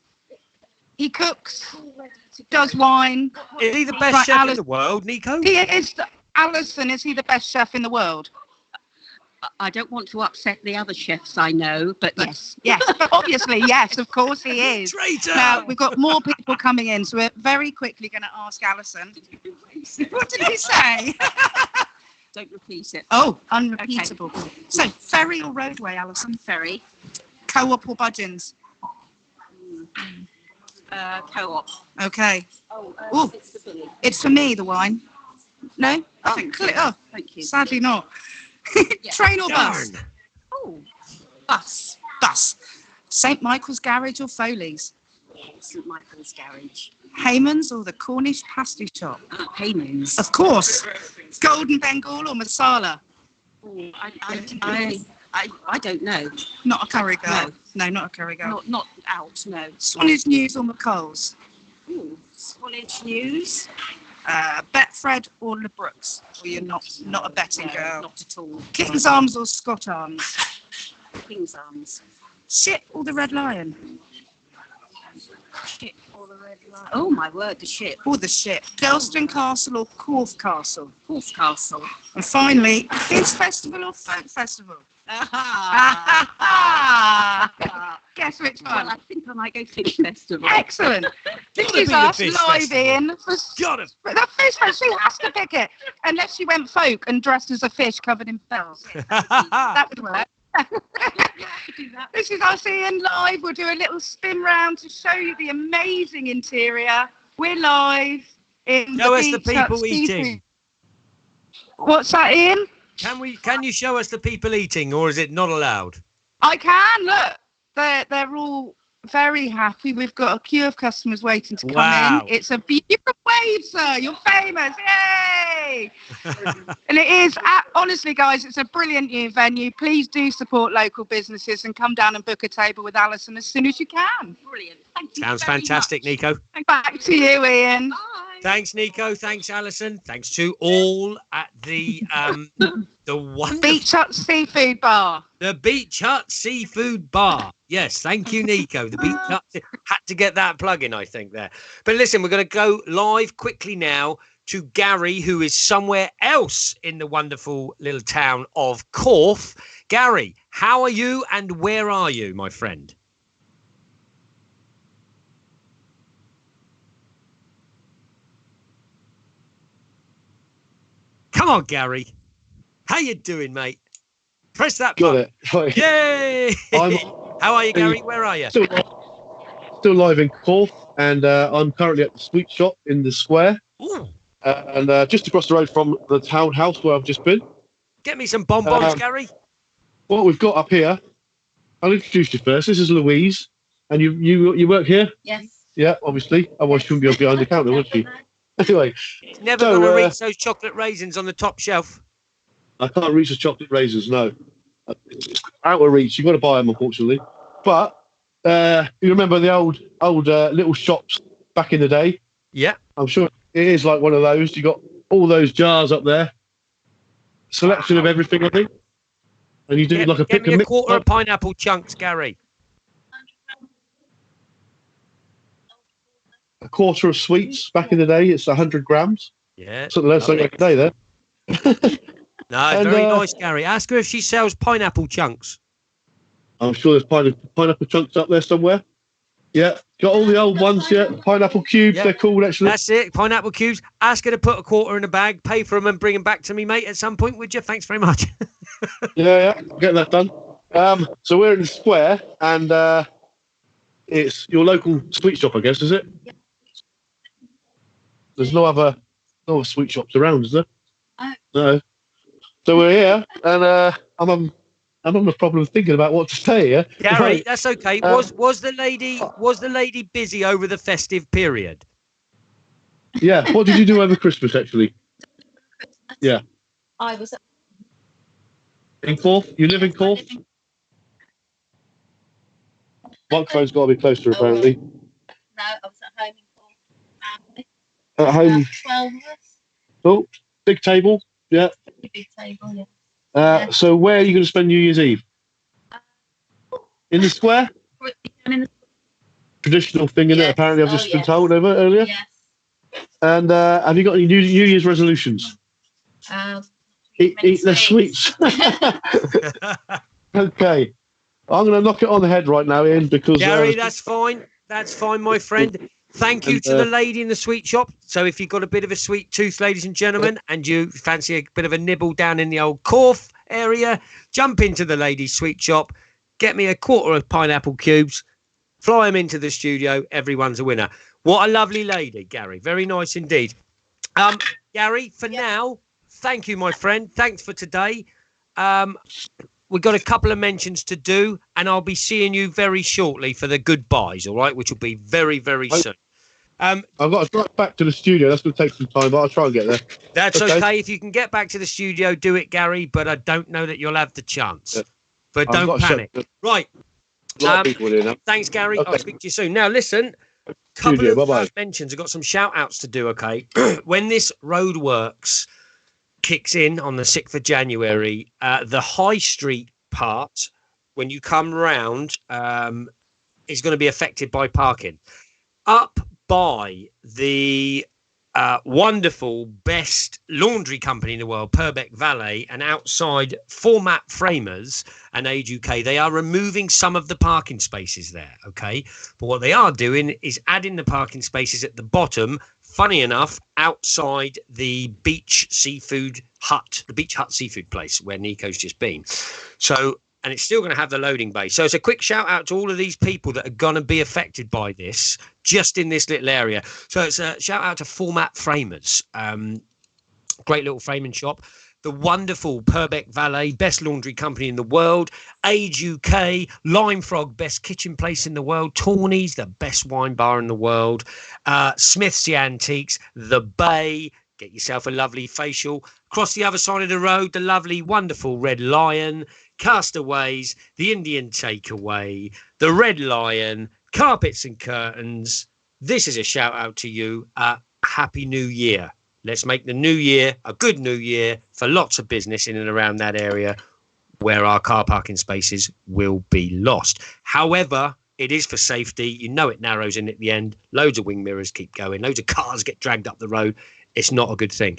He cooks, All ready to go? does wine. Is he the best Right, chef in Alice- the world, Nico? He is. Alison, is he the best chef in the world? I don't want to upset the other chefs I know, but yes. Yes, but obviously, yes, of course he is. Traitor! Now, we've got more people coming in, so we're very quickly going to ask Alison. What did he say? Don't repeat it. Oh, unrepeatable. So, ferry or roadway, Alison? Ferry. Co-op or budgeons? Co-op. Okay. Oh, Ooh. it's the Billy. It's for me, the wine. No? Oh, Oh, thank you. sadly not. Train or bus? Darn. Oh, Bus. Bus. St Michael's Garage or Foley's? St Michael's Garage. Hayman's or the Cornish pasty shop? Hayman's. Of course. Golden Bengal or Masala? Oh, I don't know. Not a curry girl. No, not a curry girl. Not out, no. Swanage News or McColl's? Ooh, Swanage News. Betfred or LeBrooks? Or you're not a betting No, girl? not at all. King's Arms or Scott Arms? King's Arms. Ship or the Red Lion? Ship or the Red Lion. Oh my word, the ship. Or the Ship? Gelston Castle or Corfe Castle? Corfe Castle. And finally, Kids Festival or Folk Festival? Guess which Well, one? I think I might go Fish Festival. Excellent. This Gotta is be the us Fish live Festival. in. Got it. The fish festival, she has to pick it. Unless she went folk and dressed as a fish covered in bells. That would work. This is us Ian live. We'll do a little spin round to show you the amazing interior. We're live in Show us Beach the people Hut eating. Seafood. What's that, Ian? Can you show us the people eating, or is it not allowed? I can, look. They're all very happy. We've got a queue of customers waiting to come Wow. in. It's a beautiful wave, sir. You're famous. Yay! And it is, honestly, guys, it's a brilliant new venue. Please do support local businesses and come down and book a table with Alison as soon as you can. Brilliant. Thank you. Sounds very fantastic, much. Nico. Back to you, Ian. Bye. Thanks, Nico. Thanks, Alison. Thanks to all at the wonderful Beach Hut Seafood Bar. the Beach Hut Seafood Bar. Yes, thank you, Nico. The Beach Hut had to get that plug in, I think, there. But listen, we're going to go live quickly now to Gary, who is somewhere else in the wonderful little town of Corfe. Gary, how are you and where are you, my friend? Come on, Gary. How you doing, mate? Press that Got button. it. Right. Yay! I'm How are you, Gary? Where are you? still live in Corfe, and I'm currently at the sweet shop in the square, Ooh, and just across the road from the townhouse where I've just been. get me some bonbons, Um, Gary. What we've got up here, I'll introduce you first. This is Louise, and you work here? Yes. Yeah, obviously. Otherwise, she wouldn't be behind the counter, would she? Anyway, He's never So, going to reach those chocolate raisins on the top shelf. I can't reach the chocolate raisins. No, it's out of reach. You've got to buy them, unfortunately. But you remember the old little shops back in the day? Yeah. I'm sure it is like one of those. You got all those jars up there, selection of everything, I think. And you do like a pick Get me and a mix. quarter of pineapple chunks, Gary. A quarter of sweets back in the day. It's 100 grams. Yeah. Something else like a day there. No, And, very nice, Gary. Ask her if she sells pineapple chunks. I'm sure there's pineapple chunks up there somewhere. Yeah, got all the old ones. Yeah, pineapple cubes. Yeah. They're called actually. That's it. Pineapple cubes. Ask her to put a quarter in a bag, pay for them, and bring them back to me, mate, at some point, would you? Thanks very much. Yeah, get that done. So we're in the square, and it's your local sweet shop, I guess, is it? There's no other sweet shops around, is there? No. So we're here, and I'm having a problem thinking about what to say here. Gary, Right. that's okay. Was the lady busy over the festive period? Yeah. What did you do over Christmas, actually? Yeah. I was In Corfe? You live in Corfe? Microphone's got to be closer, apparently. no, I was at home in Cornwall. At home. 12 of us. Oh, big table. Yeah. Big table, yeah. So where are you going to spend New Year's Eve? In the square? Traditional thing, in it, apparently. I've just been told over earlier. Yes. And have you got any New Year's resolutions? Eat less sweets. Okay. I'm going to knock it on the head right now, Ian, because... Gary, that's fine. That's fine, my friend. Thank you to the lady in the sweet shop. So if you've got a bit of a sweet tooth, ladies and gentlemen, and you fancy a bit of a nibble down in the old Corfe area, jump into the lady's sweet shop, get me a quarter of pineapple cubes, fly them into the studio. Everyone's a winner. What a lovely lady, Gary. Very nice indeed. Gary, for now, thank you, my friend. Thanks for today. We've got a couple of mentions to do, and I'll be seeing you very shortly for the goodbyes, all right, which will be very, very soon. I've got to drive back to the studio. That's going to take some time, but I'll try and get there. That's okay. If you can get back to the studio, do it, Gary, but I don't know that you'll have the chance. Yeah. But don't panic. Right. Thanks, Gary. Okay. I'll speak to you soon. Now, listen, a couple of mentions. I've got some shout-outs to do, okay? When this roadworks kicks in on the 6th of January, the High Street part, when you come round, is going to be affected by parking. Up by the wonderful best laundry company in the world, Purbeck Valet, and outside Format Framers and Age UK, they are removing some of the parking spaces there, okay? But what they are doing is adding the parking spaces at the bottom, funny enough, outside the Beach Hut seafood place where Nico's just been. So, and it's still going to have the loading bay. So it's a quick shout out to all of these people that are going to be affected by this, just in this little area. So it's a shout out to Format Framers, great little framing shop. The wonderful Purbeck Valet, best laundry company in the world. Age UK, Lime Frog, best kitchen place in the world. Tawny's, the best wine bar in the world. Smith's the Antiques, The Bay. Get yourself a lovely facial. Across the other side of the road, the lovely, wonderful Red Lion. Castaways, the Indian Takeaway, the Red Lion, Carpets and Curtains. This is a shout out to you. Happy New Year. Let's make the new year a good new year for lots of business in and around that area where our car parking spaces will be lost. However, it is for safety. You know it narrows in at the end. Loads of wing mirrors keep going. Loads of cars get dragged up the road. It's not a good thing.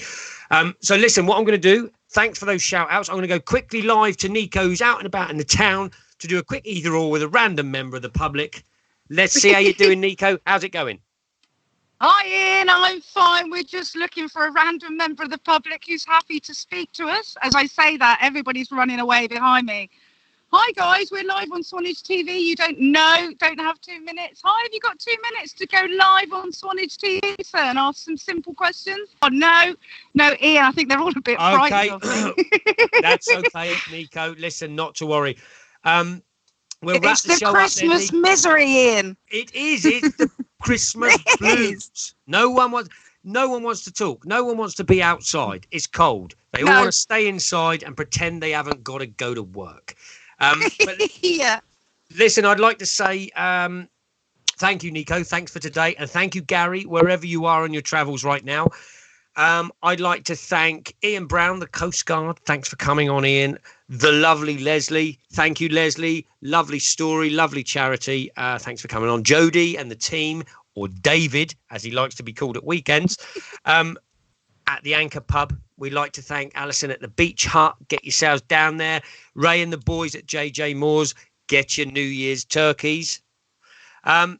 So listen, what I'm going to do, thanks for those shout outs. I'm going to go quickly live to Nico, who's out and about in the town, to do a quick either or with a random member of the public. Let's see how you're doing, Nico. How's it going? Hi, Ian. I'm fine. We're just looking for a random member of the public who's happy to speak to us. As I say that, everybody's running away behind me. Hi, guys. We're live on Swanage TV. You don't have 2 minutes. Hi, have you got 2 minutes to go live on Swanage TV, sir, and ask some simple questions? Oh, no, Ian, I think they're all a bit frightened of me. That's okay, Nico. Listen, not to worry. We'll wrap it's the show Christmas up there, misery, Ian. It is. It's the Christmas blues. No one wants... No one wants to talk. No one wants to be outside. It's cold. They all No. want to stay inside and pretend they haven't got to go to work. But Yeah. listen, I'd like to say thank you, Nico. Thanks for today. And thank you, Gary, wherever you are on your travels right now. I'd like to thank Ian Brown, the Coast Guard. Thanks for coming on, Ian. The lovely Leslie. Thank you, Leslie. Lovely story, lovely charity. Thanks for coming on. Jody and the team, or David, as he likes to be called at weekends, at the Anchor Pub. We'd like to thank Alison at the Beach Hut. Get yourselves down there. Ray and the boys at JJ Moore's. Get your New Year's turkeys. And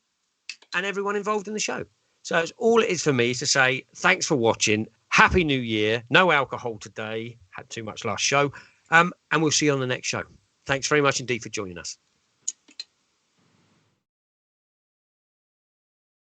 everyone involved in the show. So it's all it is for me is to say thanks for watching. Happy New Year. No alcohol today. Had too much last show. And we'll see you on the next show. Thanks very much indeed for joining us.